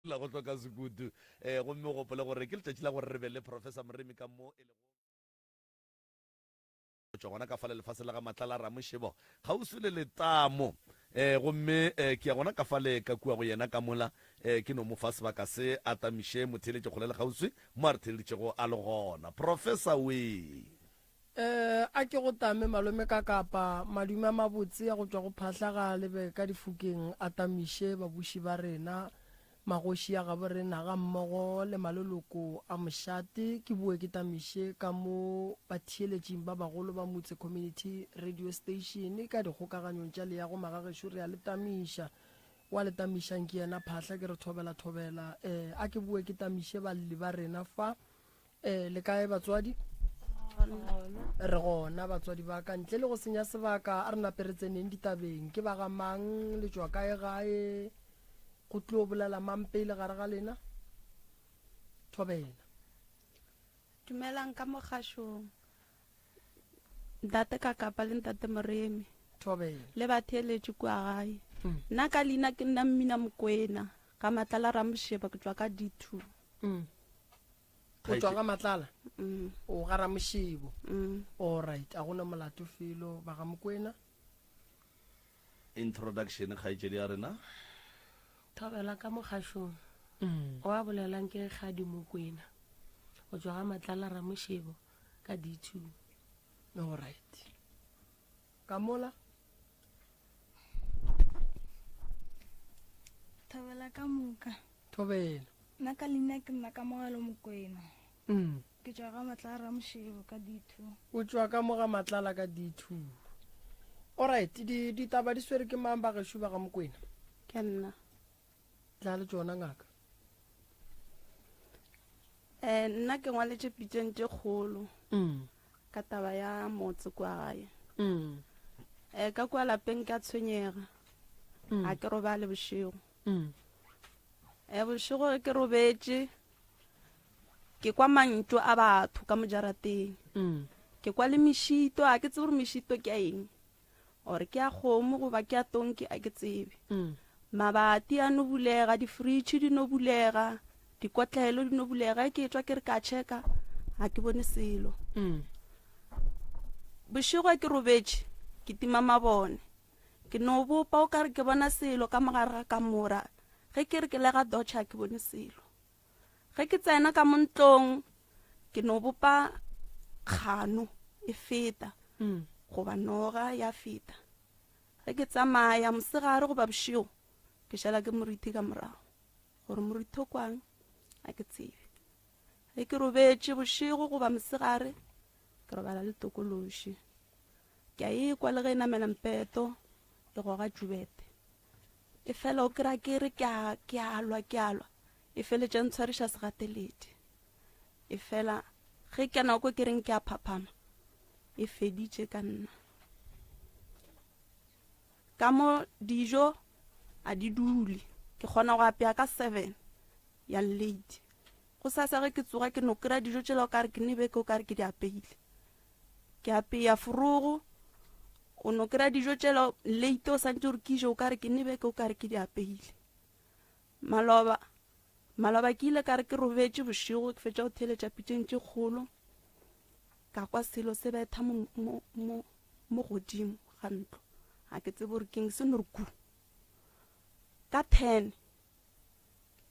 la go tloka sekutu gomme go gopola gore ke letšatši la gore re be le professor Moremi ka mo e lego tswa gona ka fa lefase la ga Matlala Ramoshebo ga o sule letamo gomme ke ya gona ka fa le ka kua go yena ka mola ke no mo fa sebaka se atamiše motheletše go le gauswi mo a re theleditšego a le gona professor we a ke go tame malome ka kapa madume a mabotse a go tswa go phahlaga lebe ka difukeng a tamiše babuši ba rena magoši a gabo rena ga mmogo le maloloko a mošate ke bue ke tamiše ka mo batheeletšing ba bagolo ba motse community radio station ka dikgokaganyong tša le ya go magagešo re a le tamiša wa le tamišang ke yena phahla ke re thobela a ke bue ke tamiše balli ba rena fa le kae batswadi re gona batswadi ba ka ntle le go senya sebaka a re naperetseneng ditabeng ke ba ga mang le tswa kae gae go tlo bolela mampele gare ga lena thobela dumelang ka mogašong ntate ka kapa le ntate Moremi thobela le batheeletši kua gae nna ka leina ke nna Mmina Mokwena ka Matlala Ramoshebo ke tswa ka D2 o tswa ka Matlala o ga Ramoshebo alright a gona molato felo ba ga Mokwena introduction kgaetšedi ya rena thobela ka mogašong o a bolelang ke Kgadi Mokwena o tswa ga Matlala Ramoshebo ka D2 alright ka mola thobela ka moka thobela nna ka leina ke nna ka Mogalo Mokwena ke tswa ga Matlala Ramoshebo ka D2 o tswa ka mo ga Matlala ka D2 alright ditaba di swere ke mang ba gešo ba ga Mokwena ke nna tla le tsona ngaka nna ke ngwaletše pitšeng tše kgolo ka taba ya motse kua gae ka kua lapeng ke a tshwenyega ga ke robale bošego bošego ke robetše ke kwa mantlo a batho ka mojarateng ke kwa le mešito a ke tsebe gore mešito ke a eng ore ke a kgomo goba ke a tonki a ke tsebe mabati a no bulega difritšhe di no bulega dikotlelo di no bulega ke tswa ke re ka tšheka ga ke bone selo bošego ke robetše ke tima mabone ke no bopa o ka re ke bona selo ka mogare ga kamora ge ke re ke lega dotšha ke bone selo ge ke tsena ka montlong ke no bopa kgano e feta goba noga ya feta ge ke tsamaya mosegare goba bošego ke šala ke moriti ka morago gore moriti o kwang a ke tsebe ge ke robetše bošego goba mosegare ke robala le tokološi ke a ekwa le ge e namela mpeto le goga jubete e fela o kry-a ke re ke alwa e feletše ntshwariša segateledi e fela ge ke nako ke reng ke a phaphama e feditše ka nna ka mo dijo a di dule ke kgona go apea ka 7 ya late go sasa ge ke tsoga ke no kry-a dijo tšela o kare ke nebeke o kare ke di apeile ke apea forogo o no kry-a dijo tšela late o santse gore ke ijo o kare ke nebeke o kare ke di apeile maloba ke ile kare ke robetše bošego ke fetša go theeletša pitšeng tše kgolo ka kwa selo se betha mo godimo ga ntlo ga ke tsebe gore keng se no re ku ka 10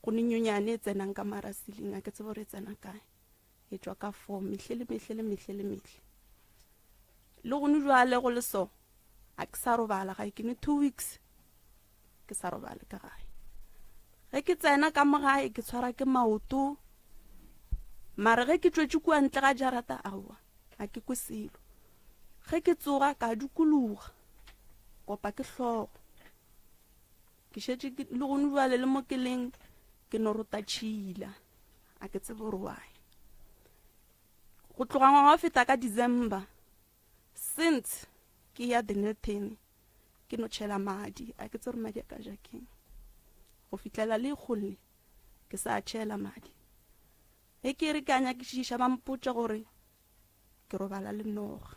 go nenyonyane e tsenang ka marasiling a ke tsebe gore e tsena kae e tswa ka 4 mehle le gone jwale go le so a ke sa robala ga ke ne 2 weeks ke sa robale ka gae ge ke tsena ka mogae ke tshwara ke maoto mare ge ke tswetše kua ntle ga jarata aowa a ke kwe selo ge ke tsoga ka dukologa kopa ke hlogo ke šetše le gone jwale le mo ke leng ke no rota tšhila a ke tsebe gore wae go tloga ngwaga wa feta ka December since ke ya Denelton ke no tšhela madi a ke tsebe gore madi a ka jakeng go fitlela le kgolle ke sa tšhela madi ge ke re ka nyakišiša ba mpotša gore ke robala le noga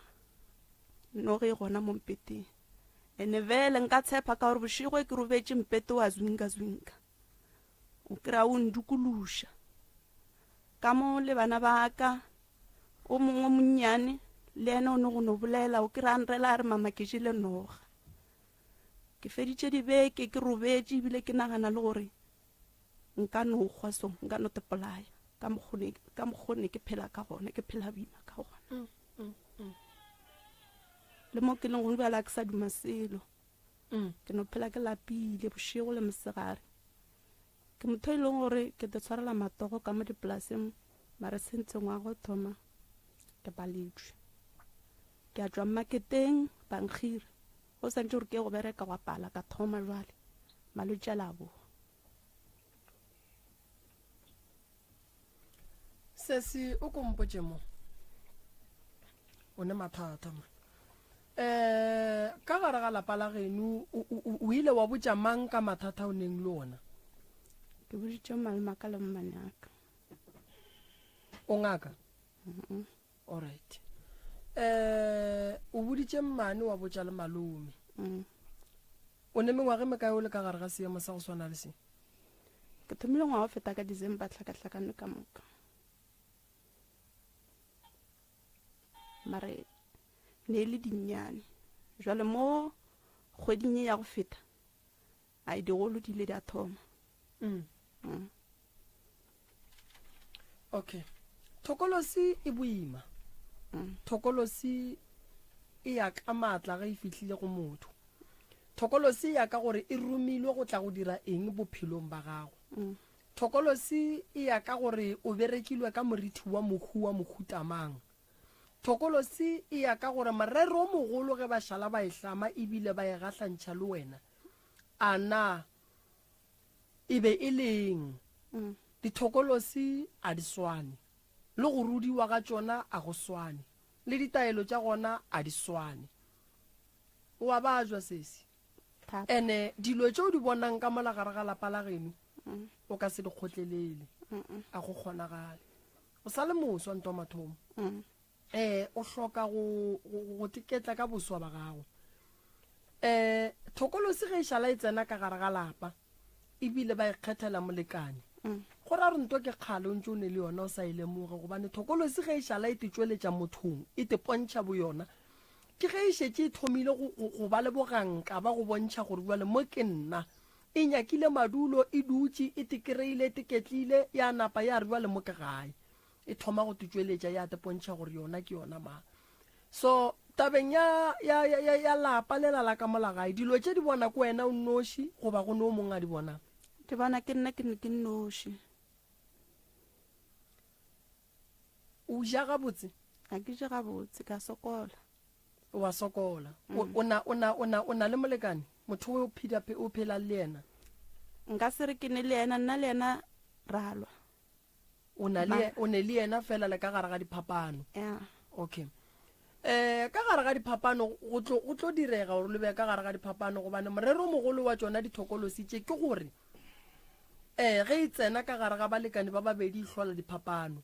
e gona mo mpeteng ene vele nka tshepa ka gore bošego ke robetše mpete wa zwinga o kry-a o ndukulusha ka mo le bana ba ka o mongwe monnyane le ene o ne go no bolela o kry-a nrela a re mama ke jele noga ke feditše dibeke ke robetse ebile ke nagana le gore nka no gwa so nka no tepolaya ka mokgone ke phela ka gona ke phela boima ka gona le mo ke leng go bala ke sa duma selo ke no phela ke lapile bošego le mosegare ke motho e leng gore ke te tshwarela matogo ka mo dipolaseng mare sentseng wa go thoma ke baletšwe ke a tswa marketeng bankgire go santse gore ke go bereka wa pala ka thoma jwale malwetse a labo sesi o kompotse mo o ne mathata mo ka gare ga lapa la geno o ile wa botsa mang ka mathata o neng le ona ke boditše malema ka le mmanaka o ngaka alright o boditše mmane wa botsa le malome o ne mengwage mekae o le ka gare ga seemo sa go swana le se ke thomile ngwa go feta ka December tlhakatlhakane ka moka mare ne le dinnyane jwale mo kgweding ya go feta a digolo di ile di a thoma okay thokolosi e boima thokolosi e ya ka maatla ga e fitlhile go motho thokolosi ya ka gore e romilwe go tla go dira eng bophelong ba gago thokolosi e ya ka gore o berekilwe ka moriti wa mohu wa mohutamang thokolosi e ya ka gore marero o mogolo ge ba šala ba itlama ebile ba e gahlantšha le wena ana e be e leng dithokolosi a di swane le go rudiwa ga tsona a go swane le ditaelo tša gona a di swane wa ba jwa sesi ene dilo tšeo di bonang ka mola gare ga lapa la geno o ka se di kgotlelele a go kgonagale o sa le moswa nto mathomo o hloka go tiketla ka boswa ba gago thokolosi ge e šala e tsena ka gare ga lapa ebile ba ikgethela molekane go ra re nto ke kgale o ntse o ne le yona o sa e lemoge gobane thokolosi ge e šala e te tšweletša mothong e te pontšha bo yona ke ge e šetse e thomile go ba le boganka ba go bontšha gore jale mo ke nna e nyakile madulo e dutse e te kry-ile e te ketlile ya napa ya re jale mo ke gae e thoma go te tšweletša ya te pontšha gore yona ke yona mang so tabeng ya lapa le la ka mola gae dilo tše di bona ko wena o nnoši goba go ne o mongwe a di bonang ke bona ke nna ke nnoši o ja gabotse a ke je gabotse ka sokola wa sokola o na le molekane motho o phela le yena nka se re ke ne le yena nna le yena ralwa o ne le yena fela le ka gare ga diphapano okay ka gare ga diphapano go tlo direga gore le be ka gare ga diphapano gobane morero mogolo wa tsona dithokolosi tše ke gore ge e tsena ka gare ga balekane ba babedi ihlola diphapano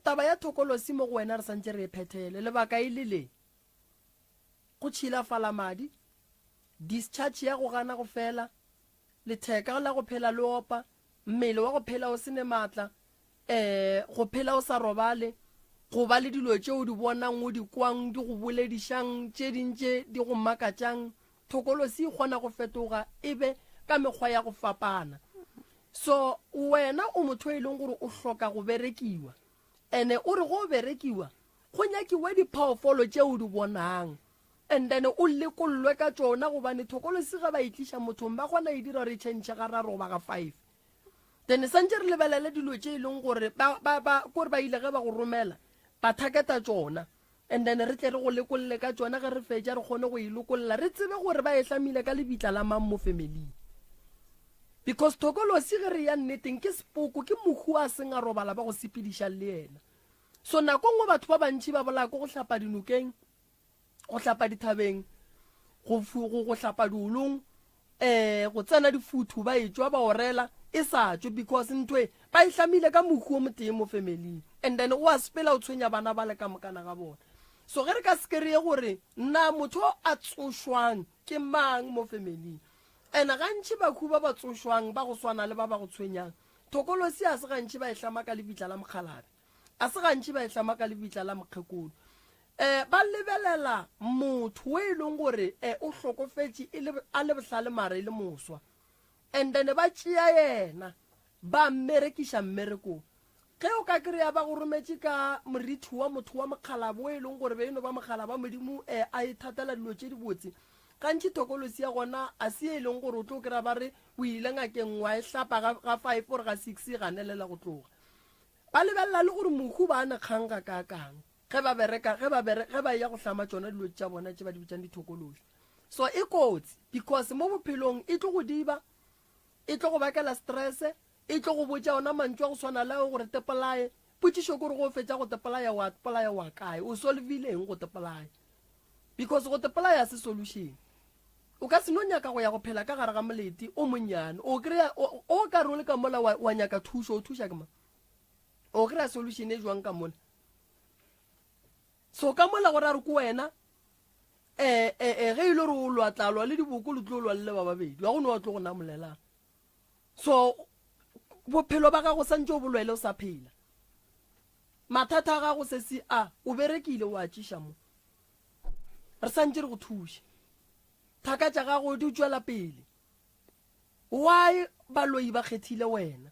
taba ya thokolosi mo go wena re santse re e phethele lebaka e le go tšhila fala madi discharge ya go gana go fela letheka la go phela le opa mmele wa go phela o sene maatla go phela o sa robale go ba le dilo tšeo di bonang o di kwang di go boledišang tše dintše di go makatšang thokolosi e kgona go fetoga e be ka mekgwa ya go fapana so wena o motho e leng gore o hloka go berekiwa ene o re go berekiwa go nyakiwe diphaofolo tšeo di bonang and then o lekollwe ka tsona gobane thokolosi ge ba itliša mothong ba kgona e dira re tšhentšhe ga raro ba ga 5 then santse re lebelele dilo tše e leng gore kore ba ile ge ba go romela ba thaketa tsona and then re tle re go lekolle ka tsona ge re fetša re kgone go ilokolola re tsebe gore ba e tlamile ka lebitla la mang mo familing because thokolosi ge re ya nneteng ke sepoko ke mohu a seng a robala ba go sepediša le ena so nako ngwe batho ba bantši ba bolako go hlapa dinokeng go hlapa dithabeng go hlapa diolong go tsena difuthu ba etswa ba orela e sa tswe because ntwe ba ihlamile ka mohu o moteng mo familing and then o a spela o tshwenya bana ba le ka mokana ga bona so ge re ka sekereye gore nna motho a tsošwang ke mang mo familing ene gantši bakhu ba ba tsošwang ba go swana le ba ba go tshwenyang thokolosi a se gantši ba e hlama ka lebitla la mokgalabe a se gantši ba e hlama ka lebitla la mokgekolo ba lebelela motho o e leng gore o hlokofetše a le bohlale mare le moswa and then ba tšea yena ba mmerekiša mmerekong ge o ka kry-a ba go rometše ka moriti wa motho wa mokgalabo o e leng gore beno ba mokgalaba modimo a ithatela dilo tše di botse gantši thokolosi ya gona a se e leng gore o tlo kry-a ba re o ile ngakeng wa e hlapa ga 5 gore ga 6 e ganelela go tloga ba lebelela le gore mohu ba ne kgang ka kakang ge ba ya go hlama tsona dilo tša bona tše ba di bitsang dithokolosi so e kotsi because mo bophelong e tlo go diba e tlo go bakela stress e tlo go botša ona mantšu a go swana leo gore tepolae potšišo kore go fetša go tepolaya wa kae o solvileng go tepolaya because go tepolaya se solution o ka se no nyaka go ya go phela ka gare ga moleti o monnyane o ka re o le ka mola wa nyaka thušo o thuša ke ma o kry-a solution e jwang ka mola so ka mola gore a re ko wena ge e le gore o lwatlalwa le diboko le tlo lwa le ba babedi wa go ne wa tlo go namolelang so bophelo ba gago santse o bolwele o sa phela mathata a gago se se o berekile o a tšiša mo re santse re go thuše thaka tša gago di tšwela pele why baloi ba kgethile wena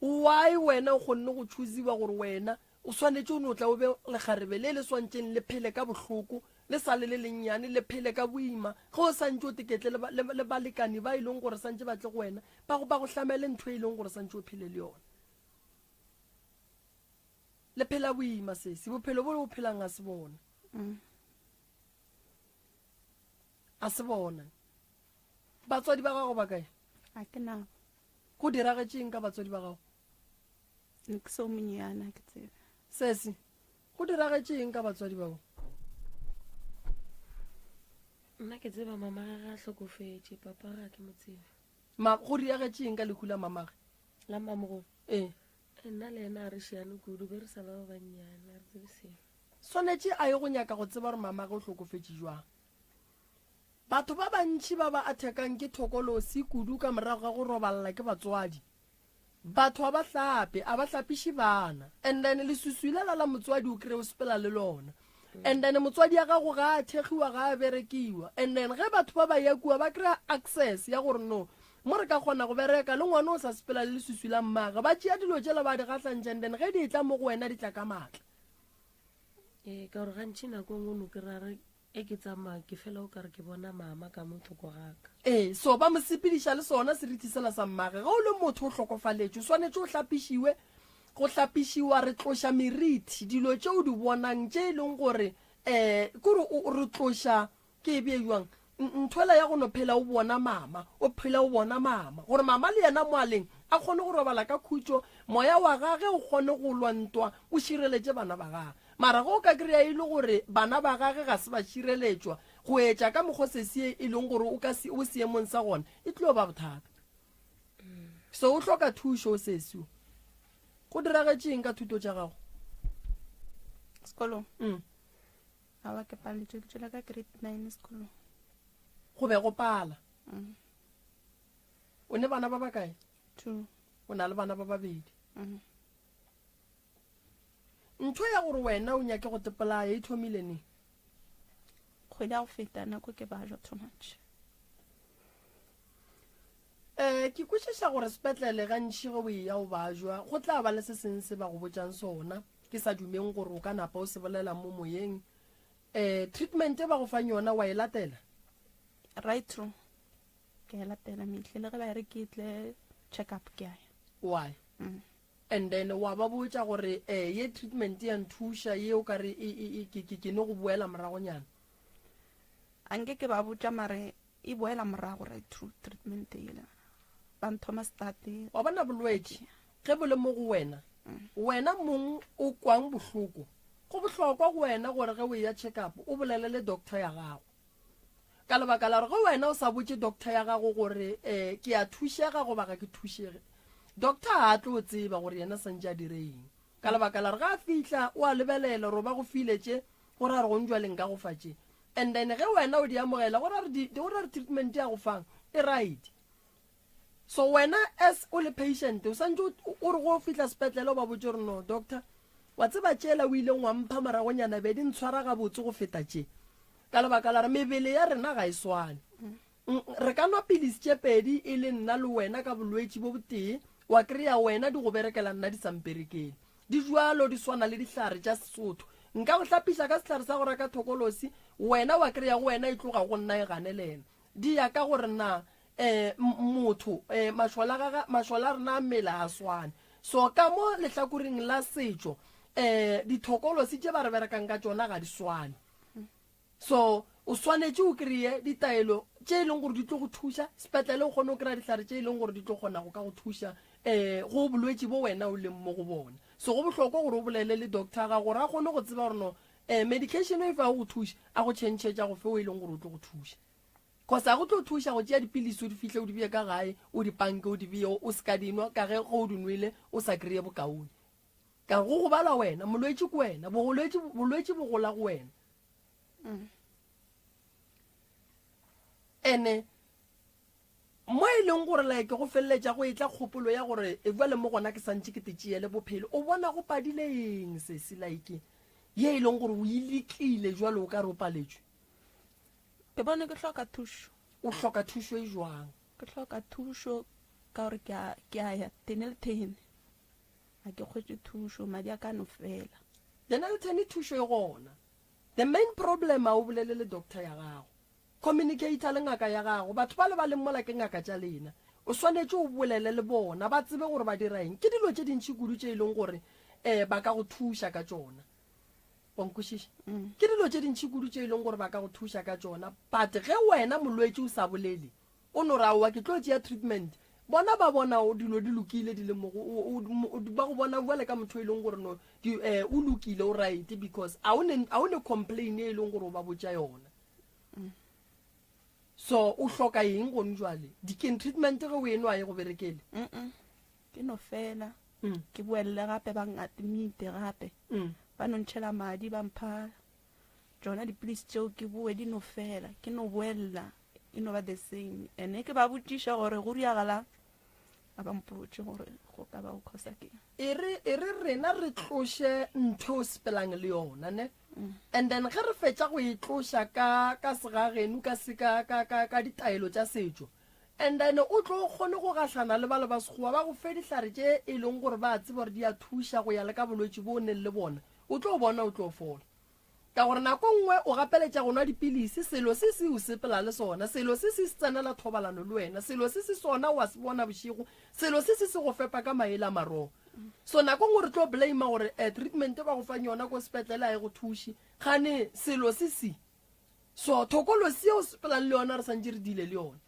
why wena o kgonne go thusiwa gore wena o swanetše o ne o tla o be lekgarebe le le swantšeng le phele ka bohloko le sale le lennyane le phele ka boima ge o santse o teketle le balekane ba e leng gore santse ba tle go wena ba go hlamele ntho e leng gore santse o phele le yona le phela boima sese bophelo bo le bo phelang a se bona a se bona batswadi ba gago ba kae a ke nabo go diragetšeng ka batswadi ba gago ne ke so monnyane ke tsebe sese go diragetšeng ka batswadi bao nna ke tseba mama ga hlokofetše papa ga ke mo tsebe go diragetšeng ka lehu la mamage la mamogo nna le ena a re šiane kudu be re sa ba ba bannyane a re tsebe seng swanetše a ye go nyaka go tseba gore mamage o hlokofetše jwang batho ba bantši ba ba athekang ke thokolosi kudu ka morago ga go robalela ke batswadi batho ba hlape a ba hlapiše bana and then lesuswilela la motswadi o kry o sepela le lona and then motswadi ya gago ga a thegiwa ga a berekiwa and then ge batho ba ba yakua ba kry access ya gore no mo re ka kgona go bereka le ngwana o sa sepela le lesuswi la mmaga ba tšea dilo tšela ba di gatlantša and then ge di tla mo go wena di tla ka maatla ka gore gantši nako ngwe no ke rare e ke tsamaya ke fela o kare ke bona mama ka mothoko gaka so ba mo sepediša le sona seriti sela sa mmage ge o le motho o hlokofaletše o swanetše o hlapišiwe go hlapišiwa re tloša meriti dilo tše o di bonang tše e leng gore kore re tloša ke e bee jwang nthoela ya go no phela o bona mama o phela o bona mama gore mama le yena moaleng a kgone go robala ka khutšo moya wa gage o kgone go lwantwa o šireletše bana ba gage mara go ka kry-a e le gore bana ba gage ga se ba šireletšwa go etša ka mokgosesi e leng gore o seemong sa gona e tlilo ba bothata so o hloka thušo o sesio go diragetšeng ka thuto tša gago sekolong a ba ke paletše ke tšwela ka grade 9 sekolong go be go pala o ne bana ba ba kae 2 o na le bana ba babedi ntho ya gore wena o nyake go tepolaya e thomile ne kgwedi ya go feta nako ke ba ja too much ke kwešiša gore sepetlele gantši ge o eya o ba jwa go tla ba le se seng se ba go botšang sona ke sa dumeng gore o ka napa o se bolela mo moyeng treatment e ba go fang yona wa e latela right through ke e latela metlhe le ge ba re ke tle check up ke aya why and then wa ba botša gore ye treatment ya nthuša ye o ka re ke no go boela moragonyana anke ke ba botša mare e boela morago right through treatment yela ba nthoma starte wa bona bolwetši ge bo le mo go wena mong o kwang bohloko go bohlokwa go wena gore ge o ya check up o bolele le doctor ya gago ka lebaka la gore ge wena o sa botše doctor ya gago gore ke a thušega go baka ke thušege doctor a tlo tseba gore yena santse a direng ka lebaka la re ga a fitlha o a lebelela gore ba go filetše gore a re go njwa leng ka go fatše and then ge wena o di amogela gore re treatment ya go fang e right. So wena as o le patient o santse o re go fitla sepetlele o ba botse gore no doctor wa tseba tšela o ileng wa mpha maragonyana bedi ntshwara ga botse go feta tše ka lebaka la re mebele ya rena ga e swane re ka nwa pilisi tše pedi e le nna le wena ka bolwetši bo botee wa kry-a wena di go berekela nna di samperekele di jalo di swana le dihlare tša sesotho nka go hlapiša ka sehlare sa go reka thokolosi wena wa kry-a go wena e tloga go nna e gane le ena di ya ka gore na motho mašola a rena mmele a swane so ka mo lehlakoreng la setšo dithokolosi tše ba re berekang ka tšona ga di swane so o swanetše o kry-e ditaelo tše e leng gore di tlo go thuša sepetlele o kgone o kry-a dihlare tše e leng gore di tlo kgona go ka go thuša go bolwetši bo wena o leng mo go bona so go bohlokwa gore o bolele le doctor ga gore a kgone go tseba gore no medication e fa go thuša a go tšhentšhetša go fe o e leng gore o tlo go thuša cause a go tlo thuša go tšea dipilisi o di fihle o di bee ka gae o dipanke o di bee o se ka dinwa ka ge go o di nwele o sa kry-e bokaone ka go bala wena molwetši ke wena bolwetši bo gola go wena ene mo e leng gore like go feleletša go etla kgopolo ya gore e bua le mo gona ke santse ke tetšeele bophelo o bona go padileng sese like ye e leng gore o ilekile jwalo o ka re o paletšwe ke bone ke hloka thušo o hloka thušo e jwang ke hloka thušo ka gore ke a ya tene le tene a ke kgwetse thušo madi a ka no fela tene le tene thušo e gona the main problem a o bolele le doctor ya gago communicator le ngaka ya gago batho ba le ba leng mola ke ngaka tša lena o swanetše o bolele le bona ba tsebe gore ba diraeng ke dilo tše dintšhi kudu tše e leng gore ba ka go thuša ka tšona bonkwešiša ke dilo tše dintšhi kudu tše e leng gore ba ka go thuša ka tšona but ge wena molwetši o sa bolele o no raowa ke tlo tšea treatment bona ba bona dilo di lokile di le ba go bona bjale ka motho e leng gore no o lokile o right because a o ne complain e leng gore o ba botša yona so o hloka eng gone jwale diken treatment ge o eno a ye go berekele ke no fela ke boelele gape ba ngatimite gape ba no ntšhela madi ba mpha tsona dipilisi tšeo ke boe di no fela ke no boelela e no ba the same ene ke ba botšiša gore go riagala a ba mpotše gore go ka ba go khosa keng e re rena re tloše ntho o sepelang le yona ne and then ge re fetša go e tloša ka segageno ka ditaelo tša setšo and then o tlo kgone go gahlana le bale ba sekgowa ba go fe dihlare tše e leng gore ba tseba gore di a thuša go ya le ka bolwetši bo o neng le bona o tlo bona o tlo fola ka gore nako nngwe o gapeletša go nwa dipilisi selo se se o sepela le sona selo se se tsenela thobalano le wena selo se se sona wa se bona bošego selo se se go fepa ka maele a marogo so nako nngwe re tlo blame gore treatment ba go fang yona ko sepetlele a e go thuši gane selo se se so thokolosi eo sepelang le yona re santse re dile le yona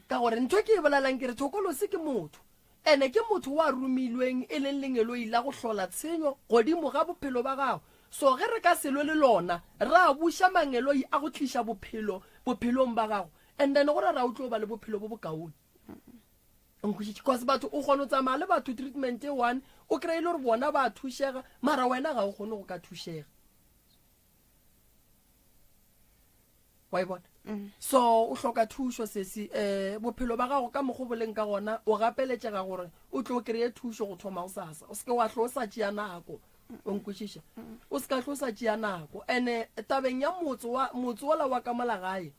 ka gore ntho ke e bolelang ke re thokolosi ke motho ene ke motho wa rumilweng e leng lengelo ila go hlola tshenyo godimo ga bophelo ba gago so ge re ka selo le lona re a buša mangeloi a go tliša bophelong ba gago and then gore ra o tlo ba le bophelo bo bokaone because batho o kgone o tsamaya le batho treatment e one o kry-ile gore bona ba thušega mara wena ga o kgone go ka thušega wa e bona so o hloka thušo sesi bophelo ba gago ka mokgo boleng ka gona o gapeletšega gore o tlo kry-e thušo go thoma go sasa o seke wa tlo o sa tšea nako onkwešiša o se ka tlo sa tšea nako and-e tabeng ya motse ola wa ka mola gae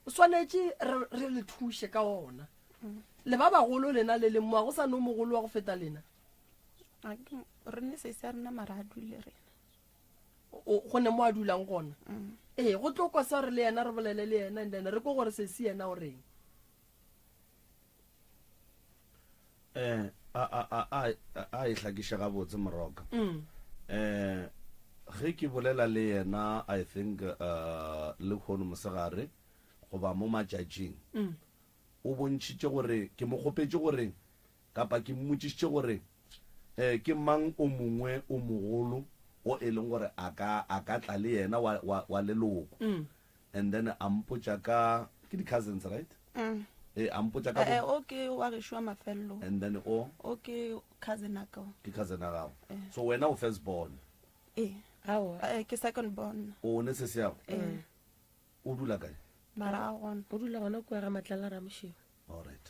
o swanetše re le thuše ka ona le ba bagolo lena le leng moa go sa no mogolo wa go feta lena re ne se se rena mara a dule rena go ne mo a dulang gona go tlo kwa sa re le yena re bolele le yena and then re ko gore se se yena o reng a e hlakiša gabotse moroka ge ke bolela le yena I think le kgono mosegare goba mo matšatšing o bontšhitše gore ke mo kgopetše gore kapa ke mmotšišitše gore ke mang o mongwe o mogolo o e leng gore a ka tla le yena wa leloko and then a mpotša ka ke di-cousins right a mpotša ka okay wa gešwa mafelelo and then okay cousin ako ke cousin a gago so wena o first born ke second born o ne se seago o dula kae mara gona o dula gona kua ga Matlala Ramošego alright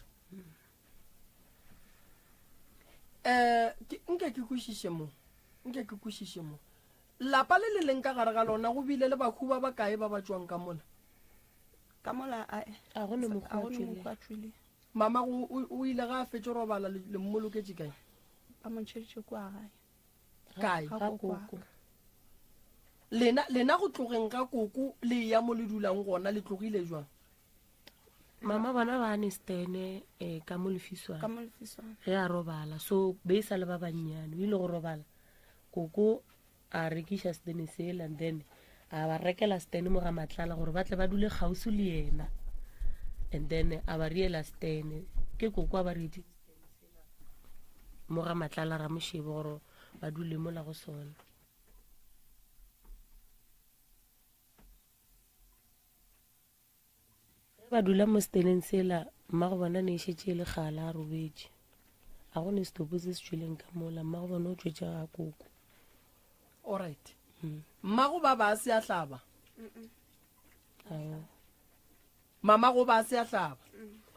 nke ke kwešiše mo lapa le le leng ka gare ga lona go bile le bakhuba ba kae ba ba tswang ka mola ka mola a gone mokgwa a a gone tswile. mokgwa a tswile mama o ile ga a fetse robala le mmoloketse kae ba montšheditše kwa gae kae Ga Ga koko wa koko. ka. lena go tlogeng ga koko le ya mo le dulang gona le tlogile jwang mama bona ba ne stene ka mo ka lefiswana mo lefiswana ge a robala so be sa le ba bannyane o ile go robala koko a rekiša stene sela and then a ba rekela stene mo ga matlala gore ba tle ba dule kgausi le yena and then a ba riela stene ke koko a ba redi mo ga matlala ra mošebo gore ba dule mola go sona ba dula mo steneng sela mma go bona ne e šetše e le gala a robetše a gone setopo se se tsweleng ka mola mma go bona o tswetše ga koko alright mmago ba ba se a hlaba Ao. mama go ba se a hlaba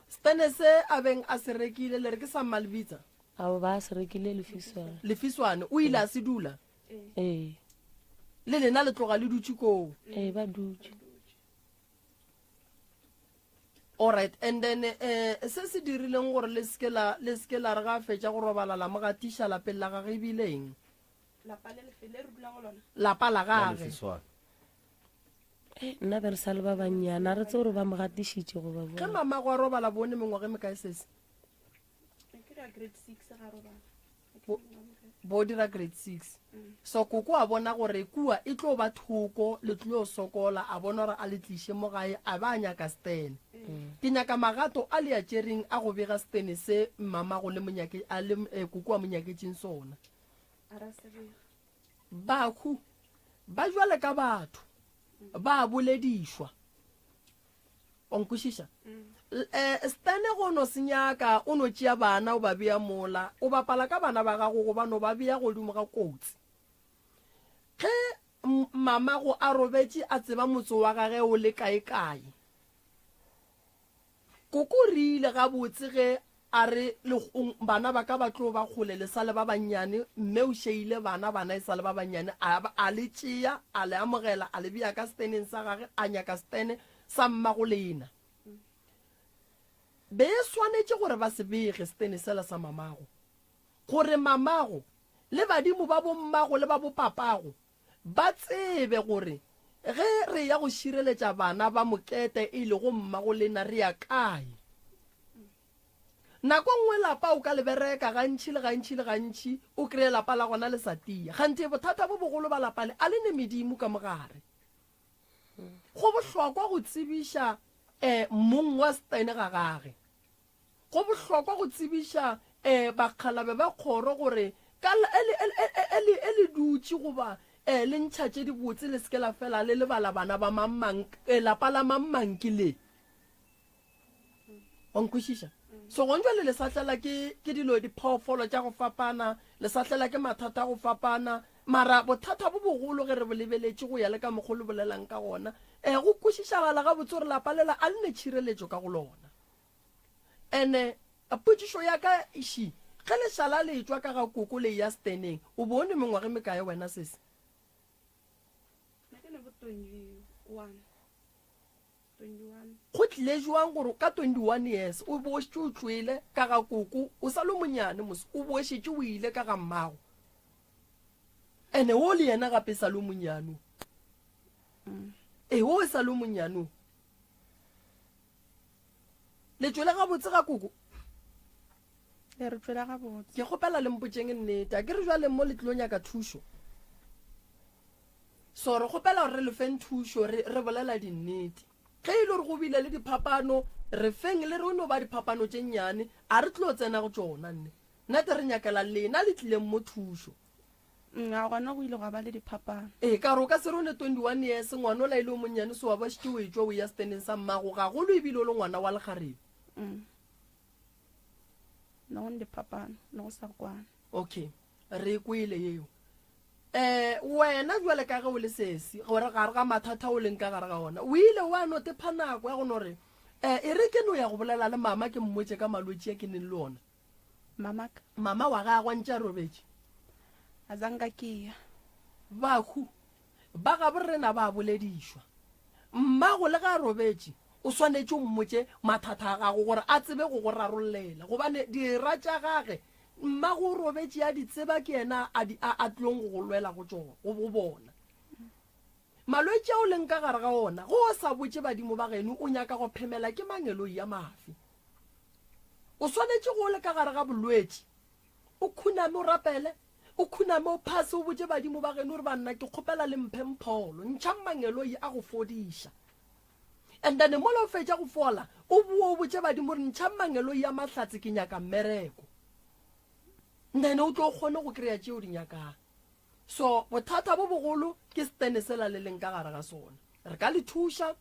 stene se a beng a se rekile le re ke sa malbitsa ao ba se rekile lefiswana lefiswane o ile a se dula ee le lena le tloga le dutse koo ee ba dutše alright and then se se dirileng gore le seke la re ga a fetša go robala la mo gatiša lapeng la gage ebileng lapa le lefele re dulang go lona lapa la la gage lefiswana nna be re sa le ba bannyana re tse gore ba mo gatišitše go ba ge bona mama go a robala bone mengwaga e mekae sese ke dira grade 6 ga robala bo dira grade 6 so koko a bona gore kua e tlo ba thoko le tlo sokola a bona gore a le tliše mo gae a ba a nyaka stene ke nyaka magato a le a tšereng a go bega stene se mmamago le koko a monyaketseng sona a ra sebega bakhu ba jwale ka batho ba boledišwa onkwešiša stene go no senyaka o no tšea bana o ba bea mola o bapala ka bana ba gago go bano ba bea godimo ga kotsi ge mamago a robetše a tseba motse wa gage o le kae-kae koko rile gabotse ge a re bana ba ka ba tlo ba kgole le sa le ba bannyane mme o šeile bana e sa le ba bannyane a le tšea a le amogela a le bea ka steneng sa gage a nyaka stene sa mmago lena be e swanetše gore ba se bege stene sela sa mamago gore mamago le badimo ba bommago le ba bopapago ba tsebe gore ge re ya go šireletša bana ba mokete e le go mmago lena re ya kae nako nngwe lapa o ka lebereka gantši le gantši o kry-e lapa la gona le sa tia gante bothata bo bogolo ba lapa le a le ne medimo ka mogare go bohlokwa go tsebiša mong wa stene ga gage go bohlokwa go tsebiša bakgalabe ba kgoro gore e le dutse goba le ntšhatše dibotse le seke la fela le lebala bana ba mammang lapa la mammang ke le onkwešiša so gonjwa le lesatlela ke dilo diphoofolo tša go fapana lesatlela ke mathata go fapana mara bothata bo bogolo ge re bo lebeletše go ya le ka mokgolo bolelang ka gona go kwešišagala ga botse gore lapa lela a nne tšhireletšo ka go lona and-e potšišo ya ka iši ge lešala le tšwa ka ga koko le ya steneng o bone mengwage mekae wena sese go tlile jwang gore ka 21 years o bošitše o tswele ka ga koko o sa le monyane mose o bošitše o ile ka ga mmago ene o le yena gape sa le monyano o sa le monyano le tswele gabotse ga koko re tswela gabotse ke kgopela le mpotšeng nnete a ke re jwale mo le tlilo nyaka thušo so re kgopela gore re le feng thušo re bolela dinnete ge e le gore go bile le diphapano re feng le re o no ba diphapano tše nnyane a re tlilo tsena go tšona nne nnete re nyakela lena le tlileng mo thušo a gona go ile go ba le diphapano ka re o ka se re o ne 21 years ngwana o la ile o monnyane se wa ba šite o etswa o ya steneng sa mmago ga go lo ebile o le ngwana wa legarebe no go diphapano no go sa kwana okay re kwele yeo wena jwale ka ge o le sesi gore gare ga mathata o leng ka gare ga ona o ile wa no tepha nako ya go no re e re ke no ya go bolela le mama ke mmotse ka malwetse ya ke neng le ona mamaka mama wa gagwe ntse a robetse a zanka ke ya bahu ba ga borena ba boledišwa mmago le ga robetse o swanetse o mmotse mathata a gago gore a tsebe go go rarollela gobane dira tša gage mmago o robetse ya ditseba ke yena a tlong go go lwela go bona malwetse o leng ka gare ga ona go o sa botse badimo ba geno o nyaka go phemela ke mangeloi ya mafi o swanetse go le ka gare ga bolwetse o khuname o rapele o khuname o phase o botse badimo ba geno re banna ke kgopela le mphe mpholo ntšha mangeloi a go fodiša and then mola o fetša go fola o bua o botse badimo re ntšha mangeloi ya mahlatse ke nyaka mmereko then o tlo kgone go kry-a tšeo di nyakang so bothata bo bogolo ke stene sela le leng ka gare ga sona re ka le thuša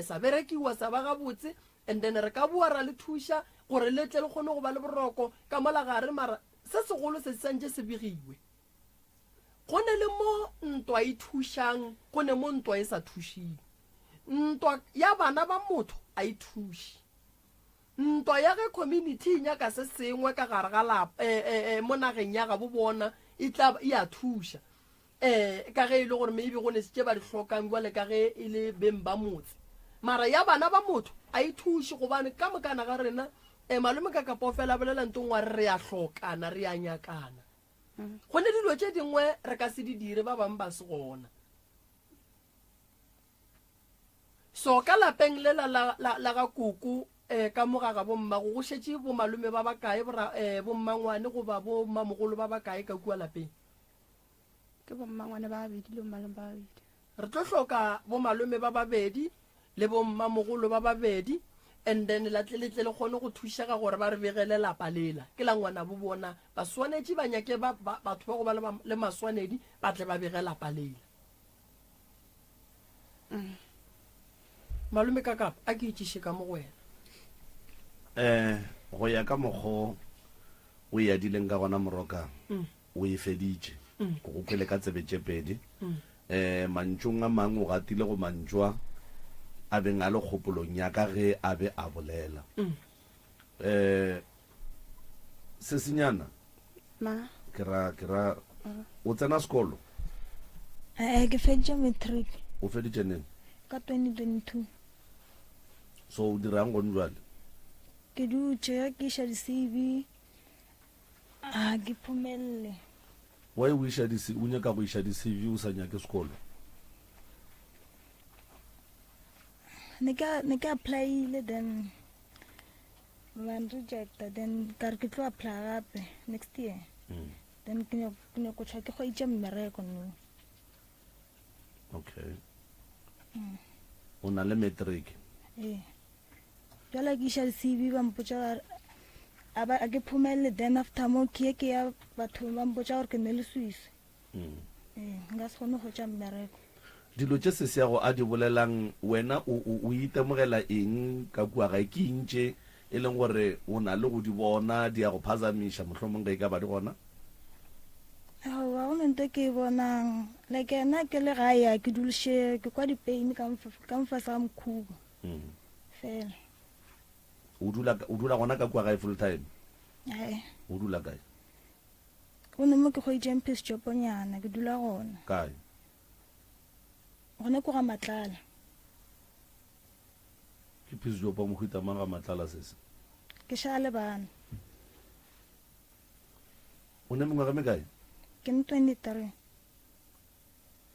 sa berekiwa sa ba gabotse and then re ka bua ra le thuša gore le tle le kgone go ba le boroko ka mola gare mara se segolo se santse se begiwe go ne le mo ntwa e thušang go ne mo ntwa e sa thušing ntwa ya bana ba motho a e thuši ntwa ya ge community nyaka se sengwe ka gare ga mo nageng ya ga bo bona e a thuša ka ge e le gore maybe go ne se tše ba di hlokang jwale ka ge e le beng ba motse mara ya bana ba motho a e thuše gobane ka mokana ga rena malome ka kapo fela bolela ntong wa re a hlokana re a nyakana go ne dilo tše dingwe re ka se di dire ba bangwe ba se gona so ka lapeng lela la ga kuku ka mogaga bommago go šetše bo malome ba bakae bommangwane goba bo mmamogolo ba bakae ka kua lapeng ke bommangwane ba babedi le bommalome ba babedi re tlo hloka bo malome ba babedi le bo mmamogolo ba babedi and then la tle le kgone go thušega gore ba re begele lapa lela ke la ngwana bo bona ba swanetše ba nyake batho ba go ba le maswanedi ba tle ba bege lapa lela malome ka kapa a ke itšiše ka mo go wena go ya ka mokgo o e adileng ka gona moroka o e feditše go kwele ka tsebe tše pedi mantšong a mangwe o gatile go mantšwa a beng a le kgopolong ya ka ge a be a bolela se senyana ke ra o tsena sekolo ke feditše matric o feditše neng ka 2022 so o dirang gone jwale ke dutše ke iša di-cv a ke phumelele why o nyaka go iša di-cv o sa nyake sekolo ne ke applyile then ban rejecta then ka re ke tlo apply gape next year then ke nyako tšhwa ke kgwaitše mmereko no okay o na le matric jala ke iša di-cv ba mpotša a ke phumelele then after mo ke ya batho ba mpotša gore ke ne le swise nka se kgone go tša mmereko dilo tše seseago a di bolelang wena o itemogela eng ka kua ga ke ntše e leng gore o na le go di bona di ya go phazamiša mohlomong ge e ka ba di gona ga go nente ke e bonang like ena ke le gae ke duliše ke kwa dipain ka mfase ga mokhuba fela o dula gona ka kua gae full time o dula kae go ne mo ke kgwaitšeng piece joponyana ke dula gona kae gone ko ga matlala ke piece jopa mo huita mang ga matlala sese ke ša le bana o ne mengwaga mekae ke ne 23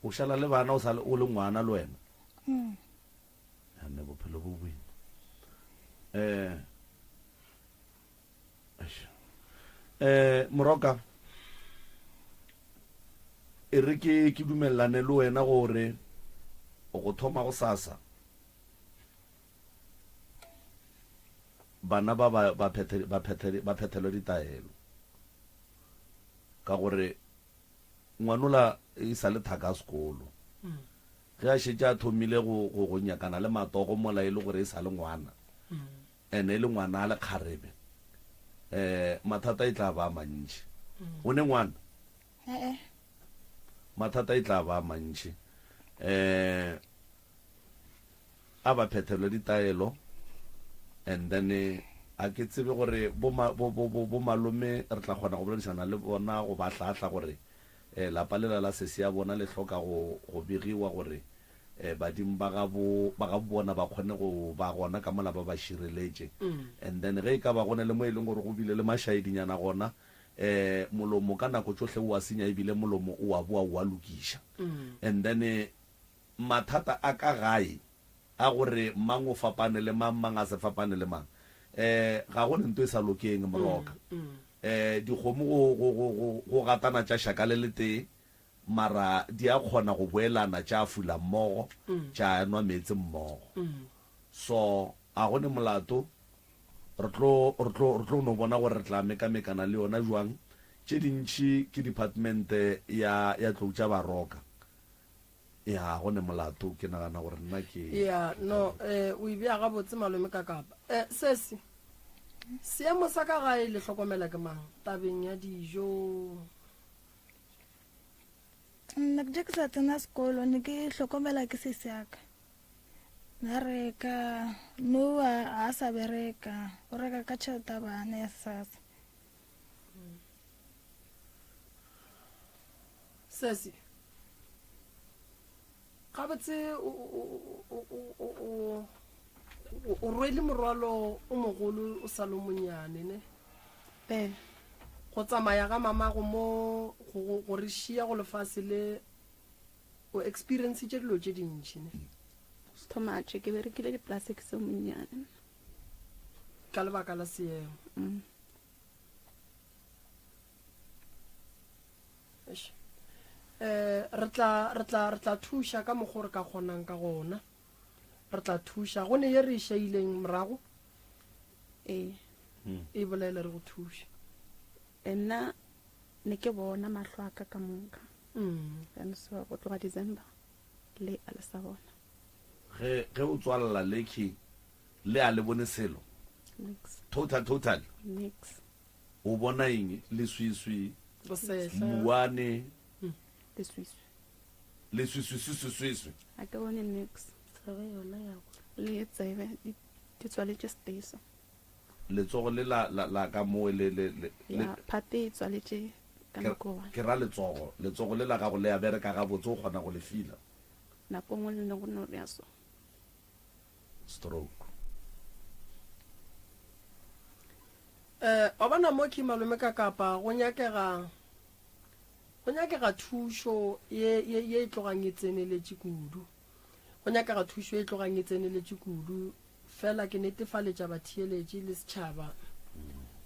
o šala le bana o le ngwana le wena ane bophelo bo boima moroka e re ke dumelane le wena gore o go thoma go sasa bana ba phethelwe ditaelo ka gore ngwanola e sa le thaka sekolo ge a šetše a thomile go nyakana le matogo mola e le gore e sa le ngwana ene e le ngwana a le kgarebe mathata e tla ba mantši o ne ngwana mathata e tla ba mantši a ba phethelwe ditaelo and then a ke tsebe gore bo malome re tla kgona go boledisana le bona go ba tlatla gore lapa lela la sese ya bona le hloka go begiwa gore badimo ba ga bona ba kgone go ba gona ka mola ba shireletse and then ge ka ba gona le mo e leng gore go bile le mashaidinyana gona molomo ka nako tsohle o a senya ebile molomo o a boa o a lokisha and then mathata a ka gae a gore mang o fapane le mang a se fapane le mang ga go nento e sa lokeng moloka dikgomo go gatana tša shaka le lete mara di a kgona go boelana tša fula mmogo tša nwa metsi mmogo so a gone molato re tlo no bona gore re tla mekamekana le yona jwang tše dintši ke departmente ya tlou tša baroka ya gone molato ke nagana gore nna ke ya no o ibea gabotse malome ka kapa sesi seemo sa ka gae le hlokomela ke mang tabeng ya dijo nna ke ke sa tsena sekolo ne ke hlokomela ke sese yaka na reka no a sa bereka o reka ka tšhelete ya bana ya sasa sesi gabotse o rwele morwalo o mogolo o sa le monyane ne go tsamaya ga mamago mo go re šia go lefase le o experience tše dilo tše dintši ne thomatše ke berekile dipolase ke se monnyane ka lebaka la seemo re tla thuša ka mokgwa re ka kgonang ka gona re tla thuša go ne ye re šaileng morago e bolela re go thuša nna ne ke bona mahlo a ka moka yanso go tloga December le a le sa bona ge o tswalela leki le a le bone selo total nix o bona eng le swiswi bosehla muane le swiswi a ke bone nix yona ya le tsebe di tswaletše stesa letsogo le la ka mo ya phate e tswaletše ka nako ke ra letsogo le la gago le ya bereka ga botse o kgona go le fila nako ngwe le go no ya so stroke wa bana mo ke malome ka kapa go nyakega thušo ye tlogang e tseneletše kudu go nyakega thušo ye tlogang e tseneletše kudu fela ke netefaletša batheeletše le setšhaba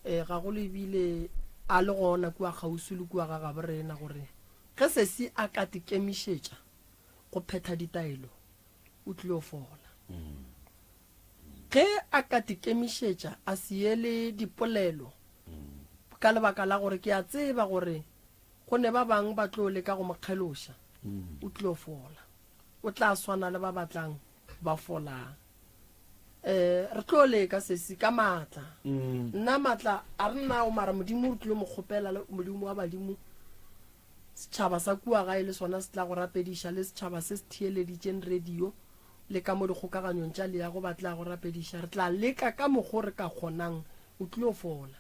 ga go lebile a le gona kua kgausi le kua ga gaborena gore ge sesi a ka tikemišetša go phetha ditaelo o tlile o fola ge a ka tikemišetša a seele dipolelo ka lebaka la gore ke a tseba gore go ne ba bang ba tlo leka go mokgeloša o tlile o fola o tla swana le ba batlang ba folang re tlo leka sesi ka matla nna matla a re nao mara modimo o tlile mo kgopela le modimo wa badimo setšhaba sa kua gae le sona se tla go rapediša le setšhaba se se theeleditšeng radio le ka mo dikgokaganyong tša le ya go batla go rapediša re tla leka ka mokgo re ka kgonang o tlile o fola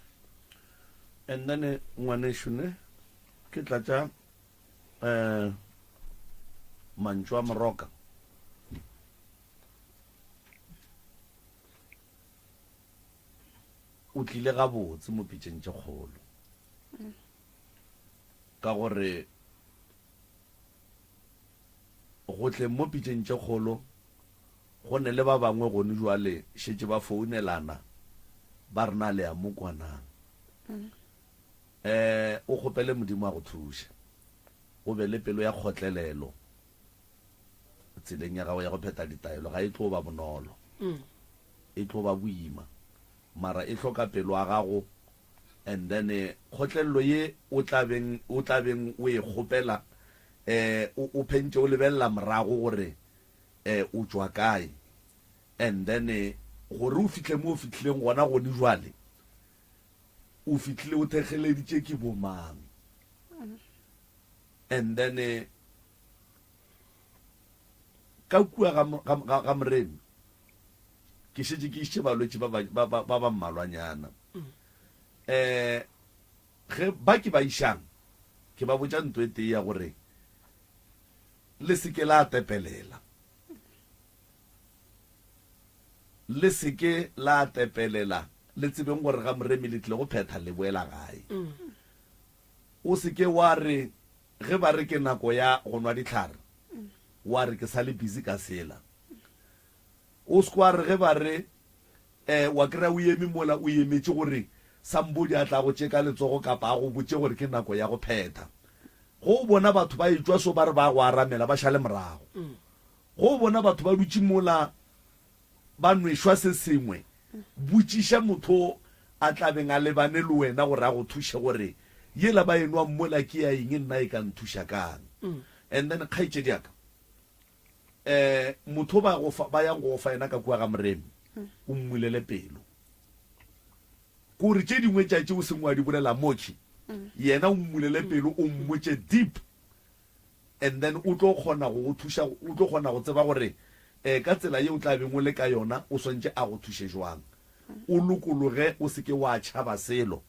and then ngwanešone ke tlatša mantšu a moroka o tlile gabotse mo pitšeng tše kgolo ka gore go tle mo pitšeng tše kgolo go ne le ba bangwe gone jwale šetše ba founelana ba rena le ya mo kwanang o kgopele modimo a go thuša o be le pelo ya kgotlelelo tseleng ya gago ya go pheta ditaelo ga e tlo ba bonolo e tlo ba boima mara e hloka pelo a gago and then kgotlelelo ye o tlabeng o e kgopela o phentše o lebelela morago gore o tšwa kae and then gore o fihle mo o fihlileng gona gone jwale o fihlile o thegeleditše ke bomang and then ka kua ga moremi ke shetse ke isitse balwetse ba mmalwanyana ge ba ke ba išang ke ba botša ntho e tee ya gore le seke la tepelela le seke la tepelela le tsebeng gore ga moremi le tle go phetha le boela gae o seke wa re ge ba re ke nako ya go nwa ditlhare wa re ke sa le busy ka sela o se kwa re ge ba re wa kry-a o eme mola o emetse gore sambodi a tla go tšeka letsogo kapa a go botse gore ke nako ya go phetha go bona batho ba etswa so ba re ba go aramela ba šale morago go bona batho ba dutse mola ba nwešwa se sengwe botšiša motho a tlabeng a lebane le wena gore a go thuše gore yela ba enwa mmola ke ya eng nna e ka nthuša kang and then kgaitšedi aka motho ba yang go fa ena ka kua ga moremi o mmulele pelo kore tše dingwe tšatši o sengwe wa di bolela motšhi yena o mmulele pelo o mmotše deep and then o tlo kgona go thuša o tlo kgona go tseba gore ka tsela ye o tla beng o le ka yona o swantše a go thuše jwang o lokologe o seke wa tšhaba selo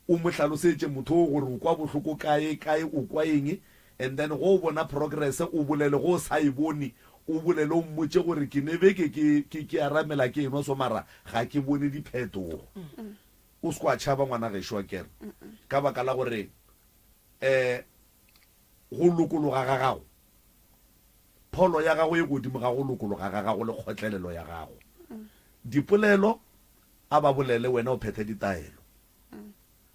o mo hlalosetše motho gore o kwa bohloko kae o kwa eng and then go bona progress o bolele go sa e bone o bolele o mmotše gore ke ne beke ke aramela ke enwa so mara ga ke bone diphetogo o se kwa tšhaba ngwana gešo wa kere ka baka la gore go lokologa ga gago pholo ya gago e godimo ga go lokologa ga gago le kgotlelelo ya gago dipolelo a ba bolele wena o phethe ditaelo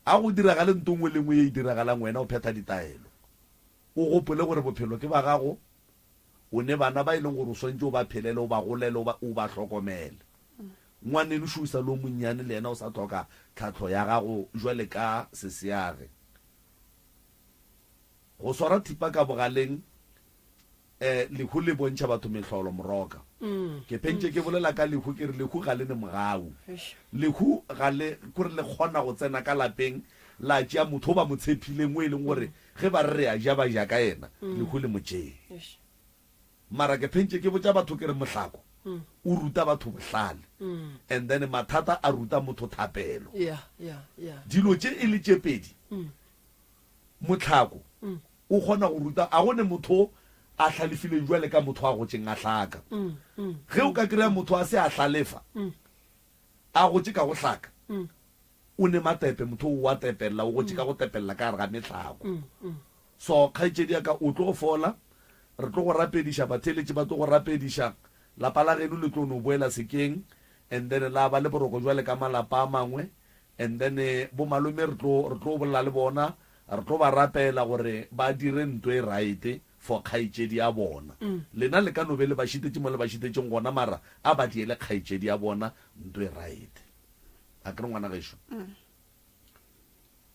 a go diragale ntongwe le ngwe e diragalang wena o phetha ditaelo o gopole gore bophelo ke ba gago o ne bana ba e leng gore o swantse o ba phelele o ba golele o ba hlokomele ngwanene o šusa lo monnyane le yena o sa tlhoka tlhatlho ya gago jwale ka seseage go swara thipa ka bogaleng lehu le bontšha batho mehlolo moroka ke pentše ke bolela ka lehu ke re lehu ga le ne mogau lehu ga le kore le kgona go tsena ka lapeng la tšea motho ba mo tshepileng o e leng gore ge ba re a ja ba ja ka ena lehu le motšee mara ke pentše ke botša batho ke re mohlako o ruta batho bohlale and then mathata a ruta motho thapelo dilo tše e le tše pedi mohlako o kgona go ruta a gone motho a hlalefileng jwale ka motho a go tšeng a hlaka ge o ka kry-a motho a se a hlalefa a go tše ka go hlaka o ne matepe motho o wa tepelela o go tše ka go tepelela ka gare ga mehlako so kgaitšedi ya ka o tlo go fola re tlo go rapediša batheletše ba tlo go rapediša lapa la geno le tlo no boela sekeng and then la ba le boroko jwale ka malapa a mangwe and then bo malome re tlo bolela le bona re tlo ba rapela gore ba dire ntho e right for kgaitšedi ya bona lena le ka nobe le ba šitetše mo le ba šitetšeng gona mara a ba diele kgaitšedi ya bona ntho e right a kere ngwana gešo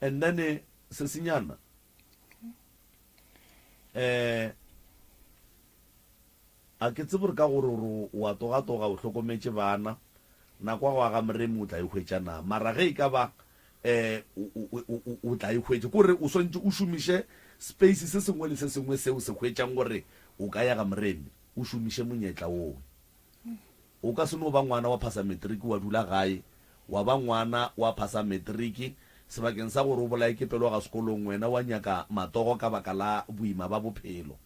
and then se senyana a ke tsebore ka gore wa toga o hlokometše bana nako go aga moremi o tla ihwetšana mara ge e ka ba o tla ihwetse kore o swantse o šomiše space se sengwe le se sengwe seo se hwetšang gore o ka yaga moremi o šomiše monyetla woo o ka se no ba ngwana wa phasa matric wa dula gae wa ba ngwana wa phasa matric sebakeng sa gore o bolae ke pelo ga sekolong wena wa nyaka matogo ka baka la boima ba bophelo